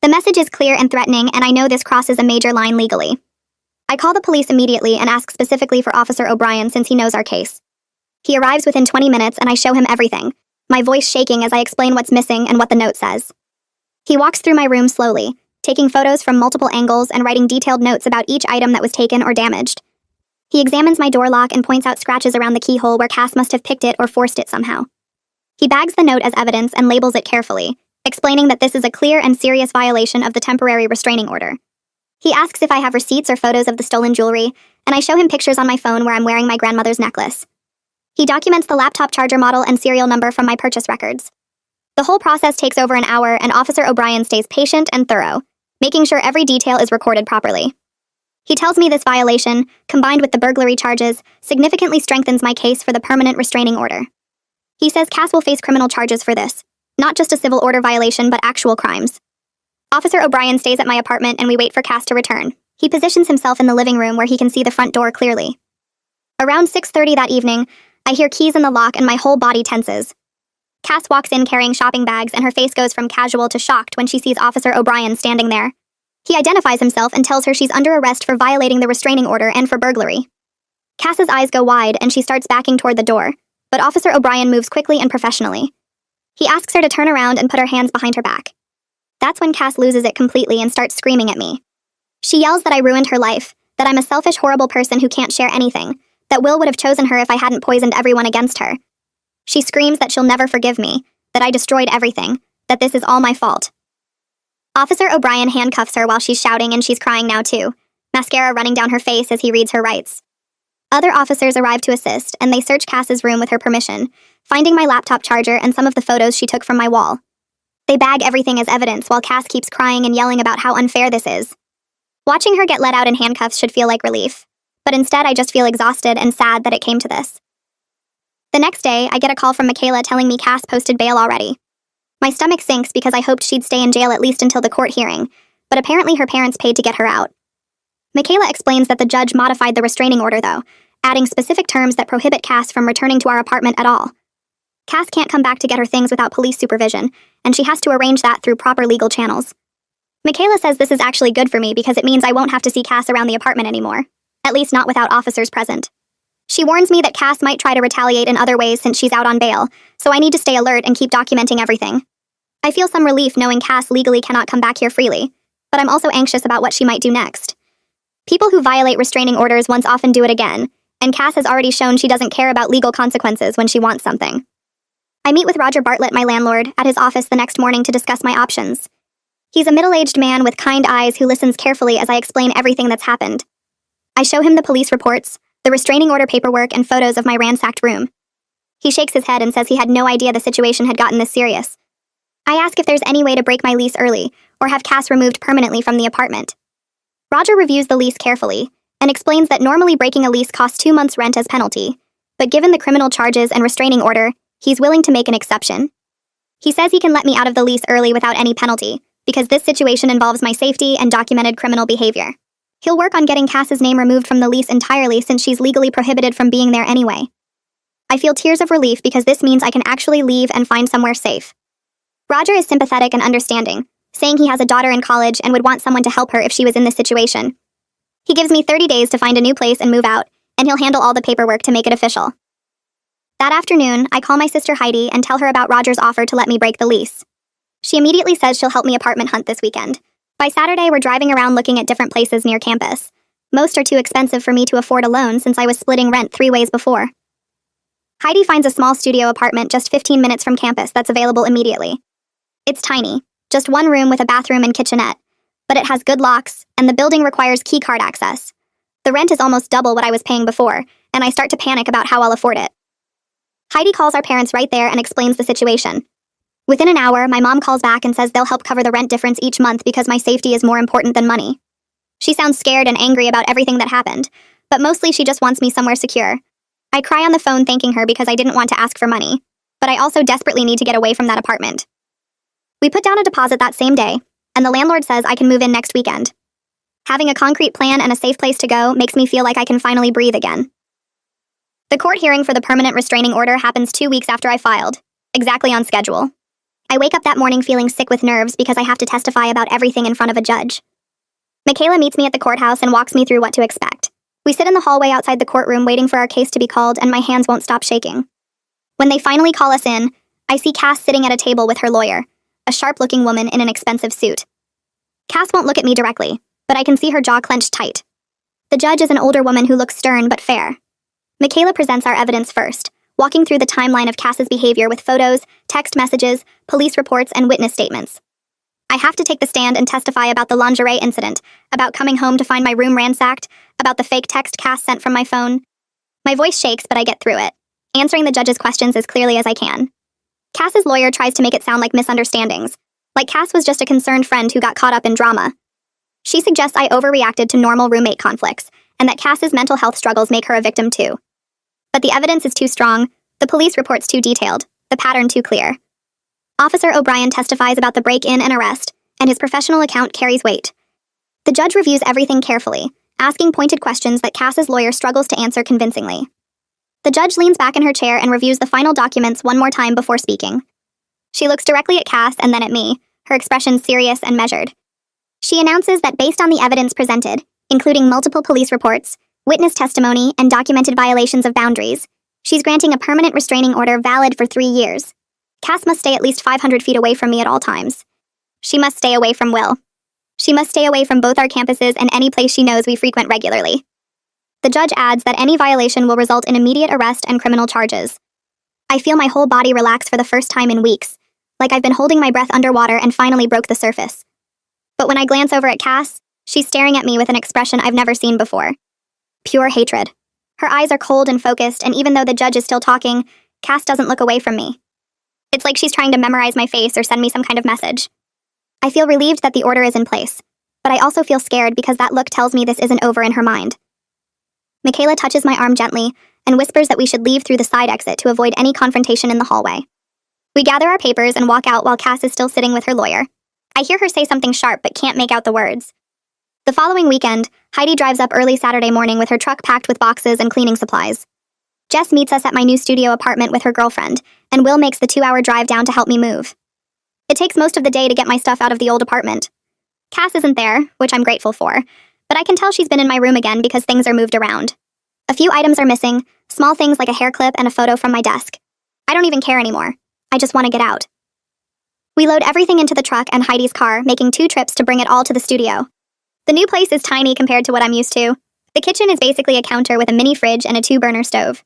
The message is clear and threatening, and I know this crosses a major line legally. I call the police immediately and ask specifically for Officer O'Brien since he knows our case. He arrives within 20 minutes and I show him everything, my voice shaking as I explain what's missing and what the note says. He walks through my room slowly, taking photos from multiple angles and writing detailed notes about each item that was taken or damaged. He examines my door lock and points out scratches around the keyhole where Cass must have picked it or forced it somehow. He bags the note as evidence and labels it carefully, explaining that this is a clear and serious violation of the temporary restraining order. He asks if I have receipts or photos of the stolen jewelry, and I show him pictures on my phone where I'm wearing my grandmother's necklace. He documents the laptop charger model and serial number from my purchase records. The whole process takes over an hour, and Officer O'Brien stays patient and thorough, making sure every detail is recorded properly. He tells me this violation, combined with the burglary charges, significantly strengthens my case for the permanent restraining order. He says Cass will face criminal charges for this, not just a civil order violation but actual crimes. Officer O'Brien stays at my apartment and we wait for Cass to return. He positions himself in the living room where he can see the front door clearly. Around 6:30 that evening, I hear keys in the lock and my whole body tenses. Cass walks in carrying shopping bags and her face goes from casual to shocked when she sees Officer O'Brien standing there. He identifies himself and tells her she's under arrest for violating the restraining order and for burglary. Cass's eyes go wide and she starts backing toward the door, but Officer O'Brien moves quickly and professionally. He asks her to turn around and put her hands behind her back. That's when Cass loses it completely and starts screaming at me. She yells that I ruined her life, that I'm a selfish, horrible person who can't share anything, that Will would have chosen her if I hadn't poisoned everyone against her. She screams that she'll never forgive me, that I destroyed everything, that this is all my fault. Officer O'Brien handcuffs her while she's shouting and she's crying now too, mascara running down her face as he reads her rights. Other officers arrive to assist, and they search Cass's room with her permission, finding my laptop charger and some of the photos she took from my wall. They bag everything as evidence while Cass keeps crying and yelling about how unfair this is. Watching her get let out in handcuffs should feel like relief, but instead I just feel exhausted and sad that it came to this. The next day, I get a call from Michaela telling me Cass posted bail already. My stomach sinks because I hoped she'd stay in jail at least until the court hearing, but apparently her parents paid to get her out. Michaela explains that the judge modified the restraining order though, adding specific terms that prohibit Cass from returning to our apartment at all. Cass can't come back to get her things without police supervision, and she has to arrange that through proper legal channels. Michaela says this is actually good for me because it means I won't have to see Cass around the apartment anymore, at least not without officers present. She warns me that Cass might try to retaliate in other ways since she's out on bail, so I need to stay alert and keep documenting everything. I feel some relief knowing Cass legally cannot come back here freely, but I'm also anxious about what she might do next. People who violate restraining orders once often do it again, and Cass has already shown she doesn't care about legal consequences when she wants something. I meet with Roger Bartlett, my landlord, at his office the next morning to discuss my options. He's a middle-aged man with kind eyes who listens carefully as I explain everything that's happened. I show him the police reports, the restraining order paperwork, and photos of my ransacked room. He shakes his head and says he had no idea the situation had gotten this serious. I ask if there's any way to break my lease early, or have Cass removed permanently from the apartment. Roger reviews the lease carefully, and explains that normally breaking a lease costs 2 months' rent as penalty, but given the criminal charges and restraining order, he's willing to make an exception. He says he can let me out of the lease early without any penalty, because this situation involves my safety and documented criminal behavior. He'll work on getting Cass's name removed from the lease entirely since she's legally prohibited from being there anyway. I feel tears of relief because this means I can actually leave and find somewhere safe. Roger is sympathetic and understanding, saying he has a daughter in college and would want someone to help her if she was in this situation. He gives me 30 days to find a new place and move out, and he'll handle all the paperwork to make it official. That afternoon, I call my sister Heidi and tell her about Roger's offer to let me break the lease. She immediately says she'll help me apartment hunt this weekend. By Saturday, we're driving around looking at different places near campus. Most are too expensive for me to afford alone since I was splitting rent 3 ways before. Heidi finds a small studio apartment just 15 minutes from campus that's available immediately. It's tiny, just one room with a bathroom and kitchenette, but it has good locks, and the building requires keycard access. The rent is almost double what I was paying before, and I start to panic about how I'll afford it. Heidi calls our parents right there and explains the situation. Within an hour, my mom calls back and says they'll help cover the rent difference each month because my safety is more important than money. She sounds scared and angry about everything that happened, but mostly she just wants me somewhere secure. I cry on the phone thanking her because I didn't want to ask for money, but I also desperately need to get away from that apartment. We put down a deposit that same day, and the landlord says I can move in next weekend. Having a concrete plan and a safe place to go makes me feel like I can finally breathe again. The court hearing for the permanent restraining order happens 2 weeks after I filed, exactly on schedule. I wake up that morning feeling sick with nerves because I have to testify about everything in front of a judge. Michaela meets me at the courthouse and walks me through what to expect. We sit in the hallway outside the courtroom waiting for our case to be called, and my hands won't stop shaking. When they finally call us in, I see Cass sitting at a table with her lawyer, a sharp-looking woman in an expensive suit. Cass won't look at me directly, but I can see her jaw clenched tight. The judge is an older woman who looks stern but fair. Michaela presents our evidence first, walking through the timeline of Cass's behavior with photos, text messages, police reports, and witness statements. I have to take the stand and testify about the lingerie incident, about coming home to find my room ransacked, about the fake text Cass sent from my phone. My voice shakes, but I get through it, answering the judge's questions as clearly as I can. Cass's lawyer tries to make it sound like misunderstandings, like Cass was just a concerned friend who got caught up in drama. She suggests I overreacted to normal roommate conflicts, and that Cass's mental health struggles make her a victim too. But the evidence is too strong, the police report's too detailed, the pattern too clear. Officer O'Brien testifies about the break-in and arrest, and his professional account carries weight. The judge reviews everything carefully, asking pointed questions that Cass's lawyer struggles to answer convincingly. The judge leans back in her chair and reviews the final documents one more time before speaking. She looks directly at Cass and then at me, her expression serious and measured. She announces that based on the evidence presented, including multiple police reports, witness testimony, and documented violations of boundaries, she's granting a permanent restraining order valid for 3 years. Cass must stay at least 500 feet away from me at all times. She must stay away from Will. She must stay away from both our campuses and any place she knows we frequent regularly. The judge adds that any violation will result in immediate arrest and criminal charges. I feel my whole body relax for the first time in weeks, like I've been holding my breath underwater and finally broke the surface. But when I glance over at Cass, she's staring at me with an expression I've never seen before. Pure hatred. Her eyes are cold and focused, and even though the judge is still talking, Cass doesn't look away from me. It's like she's trying to memorize my face or send me some kind of message. I feel relieved that the order is in place, but I also feel scared because that look tells me this isn't over in her mind. Michaela touches my arm gently and whispers that we should leave through the side exit to avoid any confrontation in the hallway. We gather our papers and walk out while Cass is still sitting with her lawyer. I hear her say something sharp but can't make out the words. The following weekend, Heidi drives up early Saturday morning with her truck packed with boxes and cleaning supplies. Jess meets us at my new studio apartment with her girlfriend, and Will makes the 2-hour drive down to help me move. It takes most of the day to get my stuff out of the old apartment. Cass isn't there, which I'm grateful for, but I can tell she's been in my room again because things are moved around. A few items are missing, small things like a hair clip and a photo from my desk. I don't even care anymore. I just want to get out. We load everything into the truck and Heidi's car, making 2 trips to bring it all to the studio. The new place is tiny compared to what I'm used to. The kitchen is basically a counter with a mini fridge and a 2-burner stove.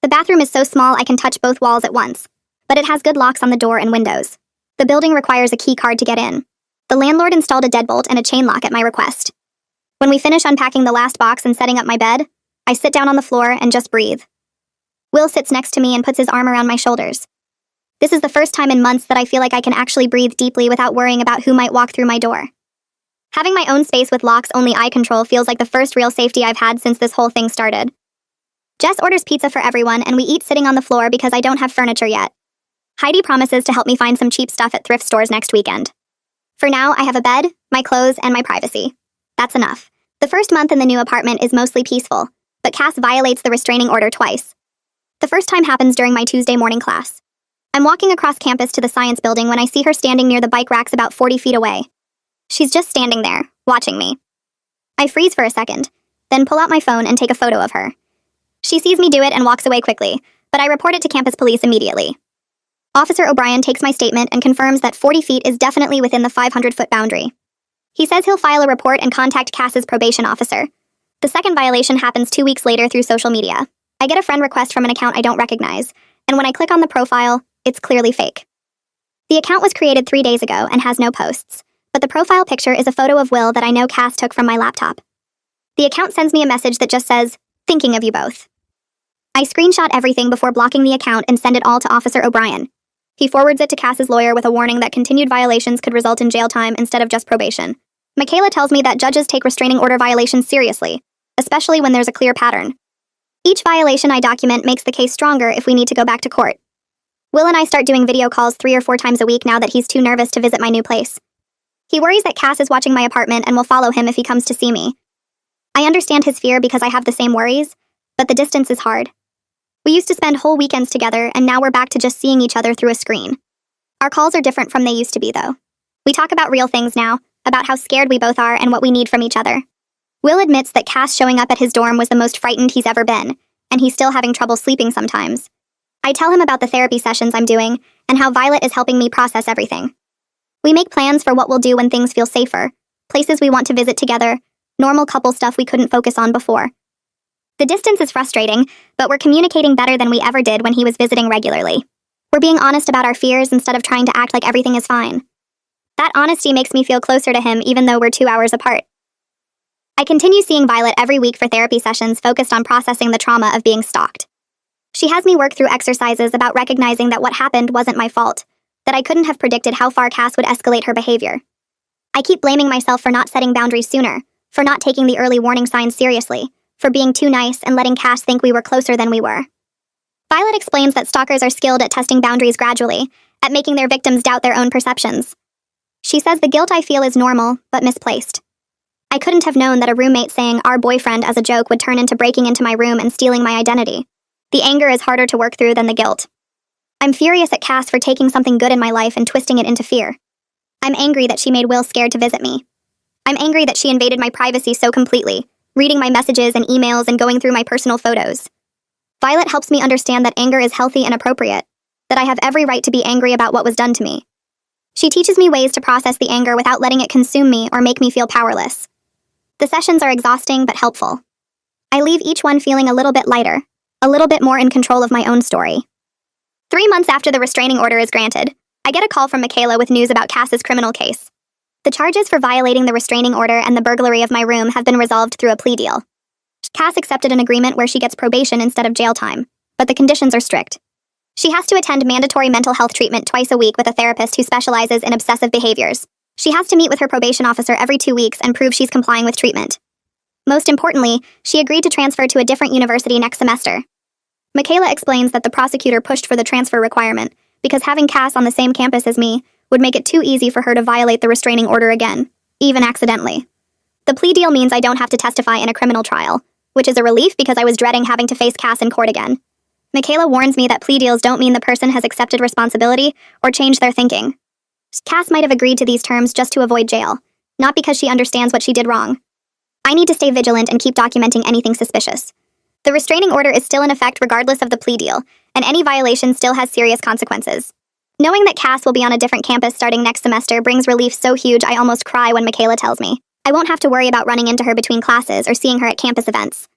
The bathroom is so small I can touch both walls at once, but it has good locks on the door and windows. The building requires a key card to get in. The landlord installed a deadbolt and a chain lock at my request. When we finish unpacking the last box and setting up my bed, I sit down on the floor and just breathe. Will sits next to me and puts his arm around my shoulders. This is the first time in months that I feel like I can actually breathe deeply without worrying about who might walk through my door. Having my own space with locks only I control feels like the first real safety I've had since this whole thing started. Jess orders pizza for everyone and we eat sitting on the floor because I don't have furniture yet. Heidi promises to help me find some cheap stuff at thrift stores next weekend. For now, I have a bed, my clothes, and my privacy. That's enough. The first month in the new apartment is mostly peaceful, but Cass violates the restraining order twice. The first time happens during my Tuesday morning class. I'm walking across campus to the science building when I see her standing near the bike racks about 40 feet away. She's just standing there, watching me. I freeze for a second, then pull out my phone and take a photo of her. She sees me do it and walks away quickly, but I report it to campus police immediately. Officer O'Brien takes my statement and confirms that 40 feet is definitely within the 500-foot boundary. He says he'll file a report and contact Cass's probation officer. The second violation happens 2 weeks later through social media. I get a friend request from an account I don't recognize, and when I click on the profile, it's clearly fake. The account was created 3 days ago and has no posts, but the profile picture is a photo of Will that I know Cass took from my laptop. The account sends me a message that just says, "Thinking of you both." I screenshot everything before blocking the account and send it all to Officer O'Brien. He forwards it to Cass's lawyer with a warning that continued violations could result in jail time instead of just probation. Michaela tells me that judges take restraining order violations seriously, especially when there's a clear pattern. Each violation I document makes the case stronger if we need to go back to court. Will and I start doing video calls 3 or 4 times a week now that he's too nervous to visit my new place. He worries that Cass is watching my apartment and will follow him if he comes to see me. I understand his fear because I have the same worries, but the distance is hard. We used to spend whole weekends together, and now we're back to just seeing each other through a screen. Our calls are different from they used to be, though. We talk about real things now, about how scared we both are and what we need from each other. Will admits that Cass showing up at his dorm was the most frightened he's ever been, and he's still having trouble sleeping sometimes. I tell him about the therapy sessions I'm doing, and how Violet is helping me process everything. We make plans for what we'll do when things feel safer, places we want to visit together, normal couple stuff we couldn't focus on before. The distance is frustrating, but we're communicating better than we ever did when he was visiting regularly. We're being honest about our fears instead of trying to act like everything is fine. That honesty makes me feel closer to him even though we're 2 hours apart. I continue seeing Violet every week for therapy sessions focused on processing the trauma of being stalked. She has me work through exercises about recognizing that what happened wasn't my fault, that I couldn't have predicted how far Cass would escalate her behavior. I keep blaming myself for not setting boundaries sooner, for not taking the early warning signs seriously, for being too nice and letting Cass think we were closer than we were. Violet explains that stalkers are skilled at testing boundaries gradually, at making their victims doubt their own perceptions. She says the guilt I feel is normal, but misplaced. I couldn't have known that a roommate saying "our boyfriend" as a joke would turn into breaking into my room and stealing my identity. The anger is harder to work through than the guilt. I'm furious at Cass for taking something good in my life and twisting it into fear. I'm angry that she made Will scared to visit me. I'm angry that she invaded my privacy so completely, reading my messages and emails and going through my personal photos. Violet helps me understand that anger is healthy and appropriate, that I have every right to be angry about what was done to me. She teaches me ways to process the anger without letting it consume me or make me feel powerless. The sessions are exhausting but helpful. I leave each one feeling a little bit lighter, a little bit more in control of my own story. 3 months after the restraining order is granted, I get a call from Michaela with news about Cass's criminal case. The charges for violating the restraining order and the burglary of my room have been resolved through a plea deal. Cass accepted an agreement where she gets probation instead of jail time, but the conditions are strict. She has to attend mandatory mental health treatment twice a week with a therapist who specializes in obsessive behaviors. She has to meet with her probation officer every 2 weeks and prove she's complying with treatment. Most importantly, she agreed to transfer to a different university next semester. Michaela explains that the prosecutor pushed for the transfer requirement because having Cass on the same campus as me would make it too easy for her to violate the restraining order again, even accidentally. The plea deal means I don't have to testify in a criminal trial, which is a relief because I was dreading having to face Cass in court again. Michaela warns me that plea deals don't mean the person has accepted responsibility or changed their thinking. Cass might have agreed to these terms just to avoid jail, not because she understands what she did wrong. I need to stay vigilant and keep documenting anything suspicious. The restraining order is still in effect regardless of the plea deal, and any violation still has serious consequences. Knowing that Cass will be on a different campus starting next semester brings relief so huge I almost cry when Michaela tells me. I won't have to worry about running into her between classes or seeing her at campus events.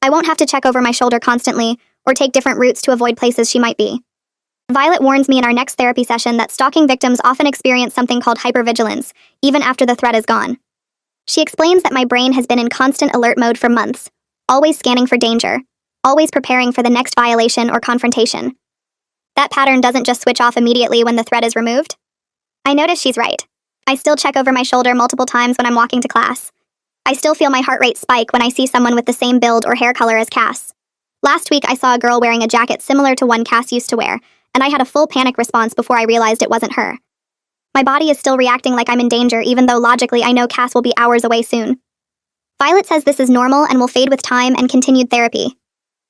I won't have to check over my shoulder constantly or take different routes to avoid places she might be. Violet warns me in our next therapy session that stalking victims often experience something called hypervigilance, even after the threat is gone. She explains that my brain has been in constant alert mode for months, always scanning for danger, always preparing for the next violation or confrontation. That pattern doesn't just switch off immediately when the threat is removed. I notice she's right. I still check over my shoulder multiple times when I'm walking to class. I still feel my heart rate spike when I see someone with the same build or hair color as Cass. Last week I saw a girl wearing a jacket similar to one Cass used to wear, and I had a full panic response before I realized it wasn't her. My body is still reacting like I'm in danger, even though logically I know Cass will be hours away soon. Violet says this is normal and will fade with time and continued therapy.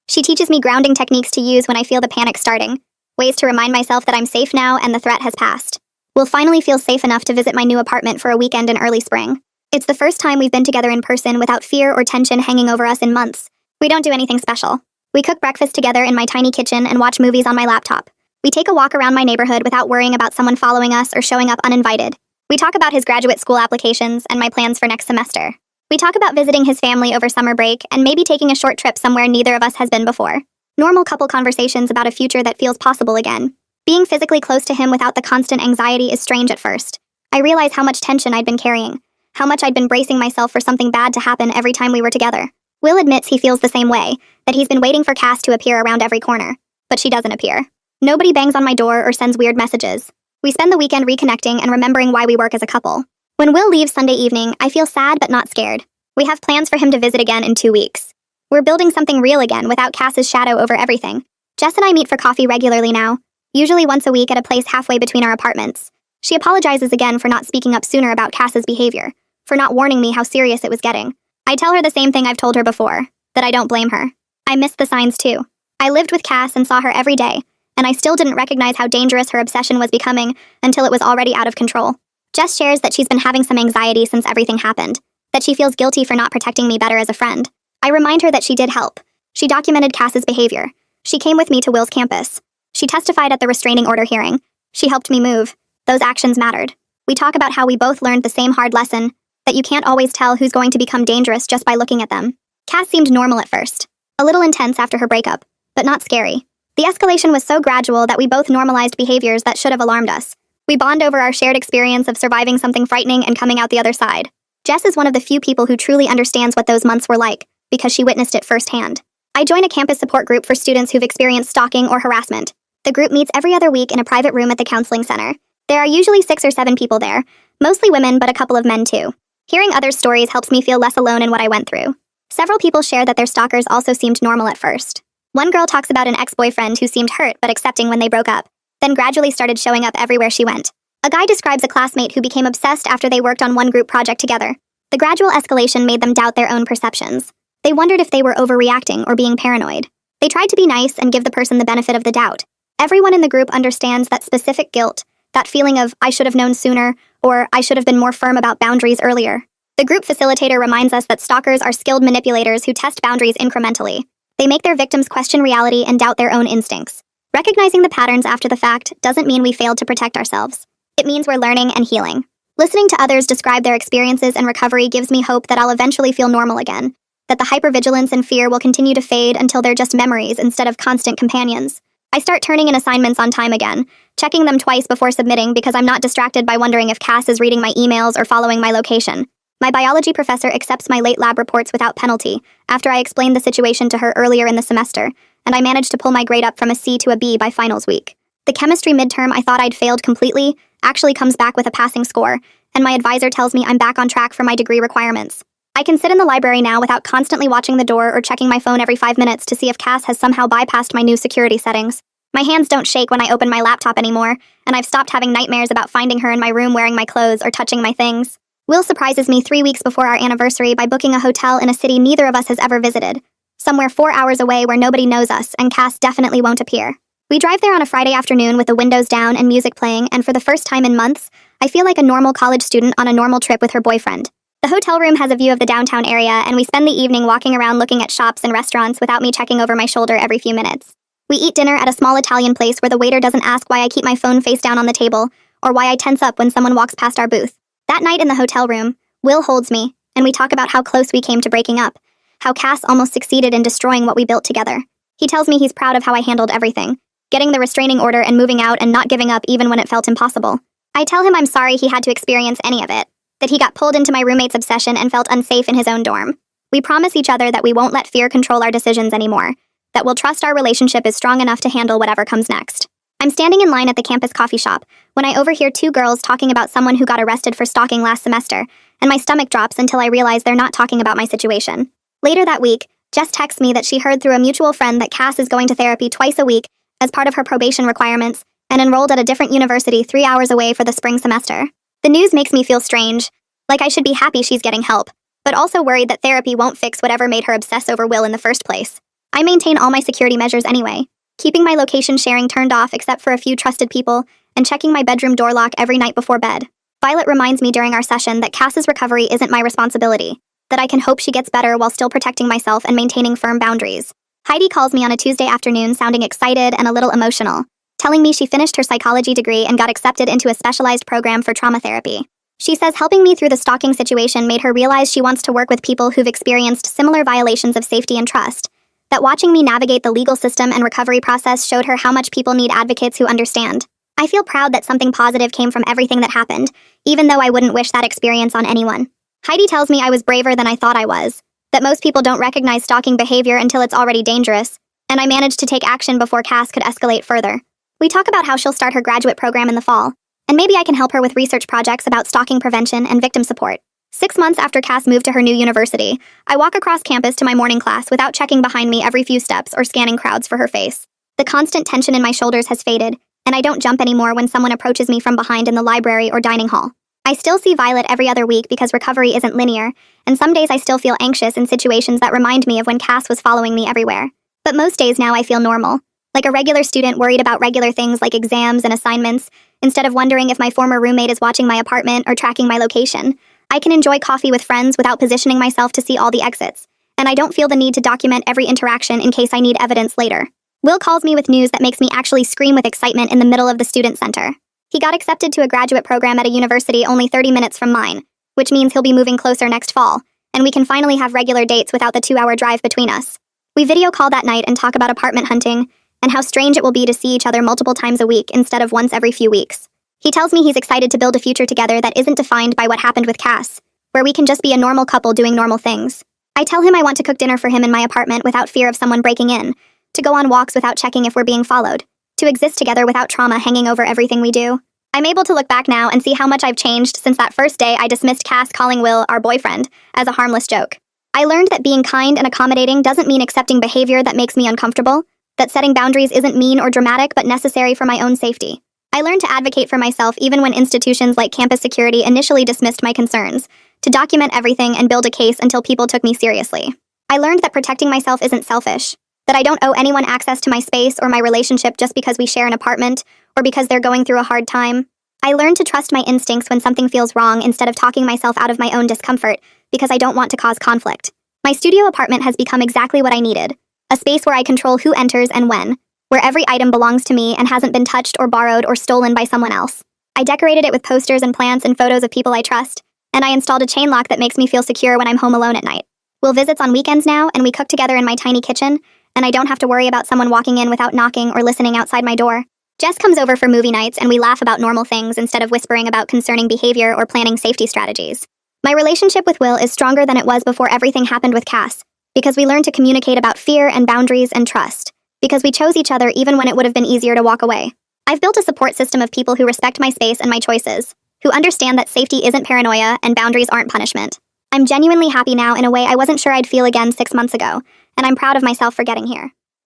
She teaches me grounding techniques to use when I feel the panic starting, ways to remind myself that I'm safe now and the threat has passed. We'll finally feel safe enough to visit my new apartment for a weekend in early spring. It's the first time we've been together in person without fear or tension hanging over us in months. We don't do anything special. We cook breakfast together in my tiny kitchen and watch movies on my laptop. We take a walk around my neighborhood without worrying about someone following us or showing up uninvited. We talk about his graduate school applications and my plans for next semester. We talk about visiting his family over summer break and maybe taking a short trip somewhere neither of us has been before. Normal couple conversations about a future that feels possible again. Being physically close to him without the constant anxiety is strange at first. I realize how much tension I'd been carrying, how much I'd been bracing myself for something bad to happen every time we were together. Will admits he feels the same way, that he's been waiting for Cass to appear around every corner. But she doesn't appear. Nobody bangs on my door or sends weird messages. We spend the weekend reconnecting and remembering why we work as a couple. When Will leaves Sunday evening, I feel sad but not scared. We have plans for him to visit again in 2 weeks. We're building something real again without Cass's shadow over everything. Jess and I meet for coffee regularly now, usually once a week at a place halfway between our apartments. She apologizes again for not speaking up sooner about Cass's behavior, for not warning me how serious it was getting. I tell her the same thing I've told her before, that I don't blame her. I missed the signs too. I lived with Cass and saw her every day, and I still didn't recognize how dangerous her obsession was becoming until it was already out of control. Jess shares that she's been having some anxiety since everything happened, that she feels guilty for not protecting me better as a friend. I remind her that she did help. She documented Cass's behavior. She came with me to Will's campus. She testified at the restraining order hearing. She helped me move. Those actions mattered. We talk about how we both learned the same hard lesson, that you can't always tell who's going to become dangerous just by looking at them. Cass seemed normal at first, a little intense after her breakup, but not scary. The escalation was so gradual that we both normalized behaviors that should have alarmed us. We bond over our shared experience of surviving something frightening and coming out the other side. Jess is one of the few people who truly understands what those months were like, because she witnessed it firsthand. I join a campus support group for students who've experienced stalking or harassment. The group meets every other week in a private room at the counseling center. There are usually 6 or 7 people there, mostly women but a couple of men too. Hearing others' stories helps me feel less alone in what I went through. Several people share that their stalkers also seemed normal at first. One girl talks about an ex-boyfriend who seemed hurt but accepting when they broke up, then gradually started showing up everywhere she went. A guy describes a classmate who became obsessed after they worked on one group project together. The gradual escalation made them doubt their own perceptions. They wondered if they were overreacting or being paranoid. They tried to be nice and give the person the benefit of the doubt. Everyone in the group understands that specific guilt, that feeling of, I should have known sooner, or I should have been more firm about boundaries earlier. The group facilitator reminds us that stalkers are skilled manipulators who test boundaries incrementally. They make their victims question reality and doubt their own instincts. Recognizing the patterns after the fact doesn't mean we failed to protect ourselves. It means we're learning and healing. Listening to others describe their experiences and recovery gives me hope that I'll eventually feel normal again, that the hypervigilance and fear will continue to fade until they're just memories instead of constant companions. I start turning in assignments on time again, checking them twice before submitting because I'm not distracted by wondering if Cass is reading my emails or following my location. My biology professor accepts my late lab reports without penalty after I explained the situation to her earlier in the semester, and I managed to pull my grade up from a C to a B by finals week. The chemistry midterm I thought I'd failed completely actually comes back with a passing score, and my advisor tells me I'm back on track for my degree requirements. I can sit in the library now without constantly watching the door or checking my phone every 5 minutes to see if Cass has somehow bypassed my new security settings. My hands don't shake when I open my laptop anymore, and I've stopped having nightmares about finding her in my room wearing my clothes or touching my things. Will surprises me 3 weeks before our anniversary by booking a hotel in a city neither of us has ever visited, somewhere 4 hours away where nobody knows us, and Cass definitely won't appear. We drive there on a Friday afternoon with the windows down and music playing, and for the first time in months, I feel like a normal college student on a normal trip with her boyfriend. The hotel room has a view of the downtown area, and we spend the evening walking around looking at shops and restaurants without me checking over my shoulder every few minutes. We eat dinner at a small Italian place where the waiter doesn't ask why I keep my phone face down on the table, or why I tense up when someone walks past our booth. That night in the hotel room, Will holds me, and we talk about how close we came to breaking up, how Cass almost succeeded in destroying what we built together. He tells me he's proud of how I handled everything, getting the restraining order and moving out and not giving up even when it felt impossible. I tell him I'm sorry he had to experience any of it, that he got pulled into my roommate's obsession and felt unsafe in his own dorm. We promise each other that we won't let fear control our decisions anymore, that we'll trust our relationship is strong enough to handle whatever comes next. I'm standing in line at the campus coffee shop when I overhear 2 girls talking about someone who got arrested for stalking last semester, and my stomach drops until I realize they're not talking about my situation. Later that week, Jess texts me that she heard through a mutual friend that Cass is going to therapy twice a week as part of her probation requirements and enrolled at a different university 3 hours away for the spring semester. The news makes me feel strange, like I should be happy she's getting help, but also worried that therapy won't fix whatever made her obsess over Will in the first place. I maintain all my security measures anyway, keeping my location sharing turned off except for a few trusted people, and checking my bedroom door lock every night before bed. Violet reminds me during our session that Cass's recovery isn't my responsibility, that I can hope she gets better while still protecting myself and maintaining firm boundaries. Heidi calls me on a Tuesday afternoon sounding excited and a little emotional, telling me she finished her psychology degree and got accepted into a specialized program for trauma therapy. She says helping me through the stalking situation made her realize she wants to work with people who've experienced similar violations of safety and trust, that watching me navigate the legal system and recovery process showed her how much people need advocates who understand. I feel proud that something positive came from everything that happened, even though I wouldn't wish that experience on anyone. Heidi tells me I was braver than I thought I was, that most people don't recognize stalking behavior until it's already dangerous, and I managed to take action before Cass could escalate further. We talk about how she'll start her graduate program in the fall, and maybe I can help her with research projects about stalking prevention and victim support. 6 months after Cass moved to her new university, I walk across campus to my morning class without checking behind me every few steps or scanning crowds for her face. The constant tension in my shoulders has faded, and I don't jump anymore when someone approaches me from behind in the library or dining hall. I still see Violet every other week because recovery isn't linear, and some days I still feel anxious in situations that remind me of when Cass was following me everywhere. But most days now I feel normal, like a regular student worried about regular things like exams and assignments, instead of wondering if my former roommate is watching my apartment or tracking my location. I can enjoy coffee with friends without positioning myself to see all the exits, and I don't feel the need to document every interaction in case I need evidence later. Will calls me with news that makes me actually scream with excitement in the middle of the student center. He got accepted to a graduate program at a university only 30 minutes from mine, which means he'll be moving closer next fall, and we can finally have regular dates without the 2-hour drive between us. We video call that night and talk about apartment hunting, and how strange it will be to see each other multiple times a week instead of once every few weeks. He tells me he's excited to build a future together that isn't defined by what happened with Cass, where we can just be a normal couple doing normal things. I tell him I want to cook dinner for him in my apartment without fear of someone breaking in, to go on walks without checking if we're being followed, to exist together without trauma hanging over everything we do. I'm able to look back now and see how much I've changed since that first day I dismissed Cass calling Will our boyfriend as a harmless joke. I learned that being kind and accommodating doesn't mean accepting behavior that makes me uncomfortable, that setting boundaries isn't mean or dramatic but necessary for my own safety. I learned to advocate for myself even when institutions like campus security initially dismissed my concerns, to document everything and build a case until people took me seriously. I learned that protecting myself isn't selfish, that I don't owe anyone access to my space or my relationship just because we share an apartment or because they're going through a hard time. I learned to trust my instincts when something feels wrong instead of talking myself out of my own discomfort because I don't want to cause conflict. My studio apartment has become exactly what I needed, a space where I control who enters and when, where every item belongs to me and hasn't been touched or borrowed or stolen by someone else. I decorated it with posters and plants and photos of people I trust, and I installed a chain lock that makes me feel secure when I'm home alone at night. Will visits on weekends now, and we cook together in my tiny kitchen, and I don't have to worry about someone walking in without knocking or listening outside my door. Jess comes over for movie nights and we laugh about normal things instead of whispering about concerning behavior or planning safety strategies. My relationship with Will is stronger than it was before everything happened with Cass, because we learned to communicate about fear and boundaries and trust, because we chose each other even when it would have been easier to walk away. I've built a support system of people who respect my space and my choices, who understand that safety isn't paranoia and boundaries aren't punishment. I'm genuinely happy now in a way I wasn't sure I'd feel again 6 months ago, and I'm proud of myself for getting here.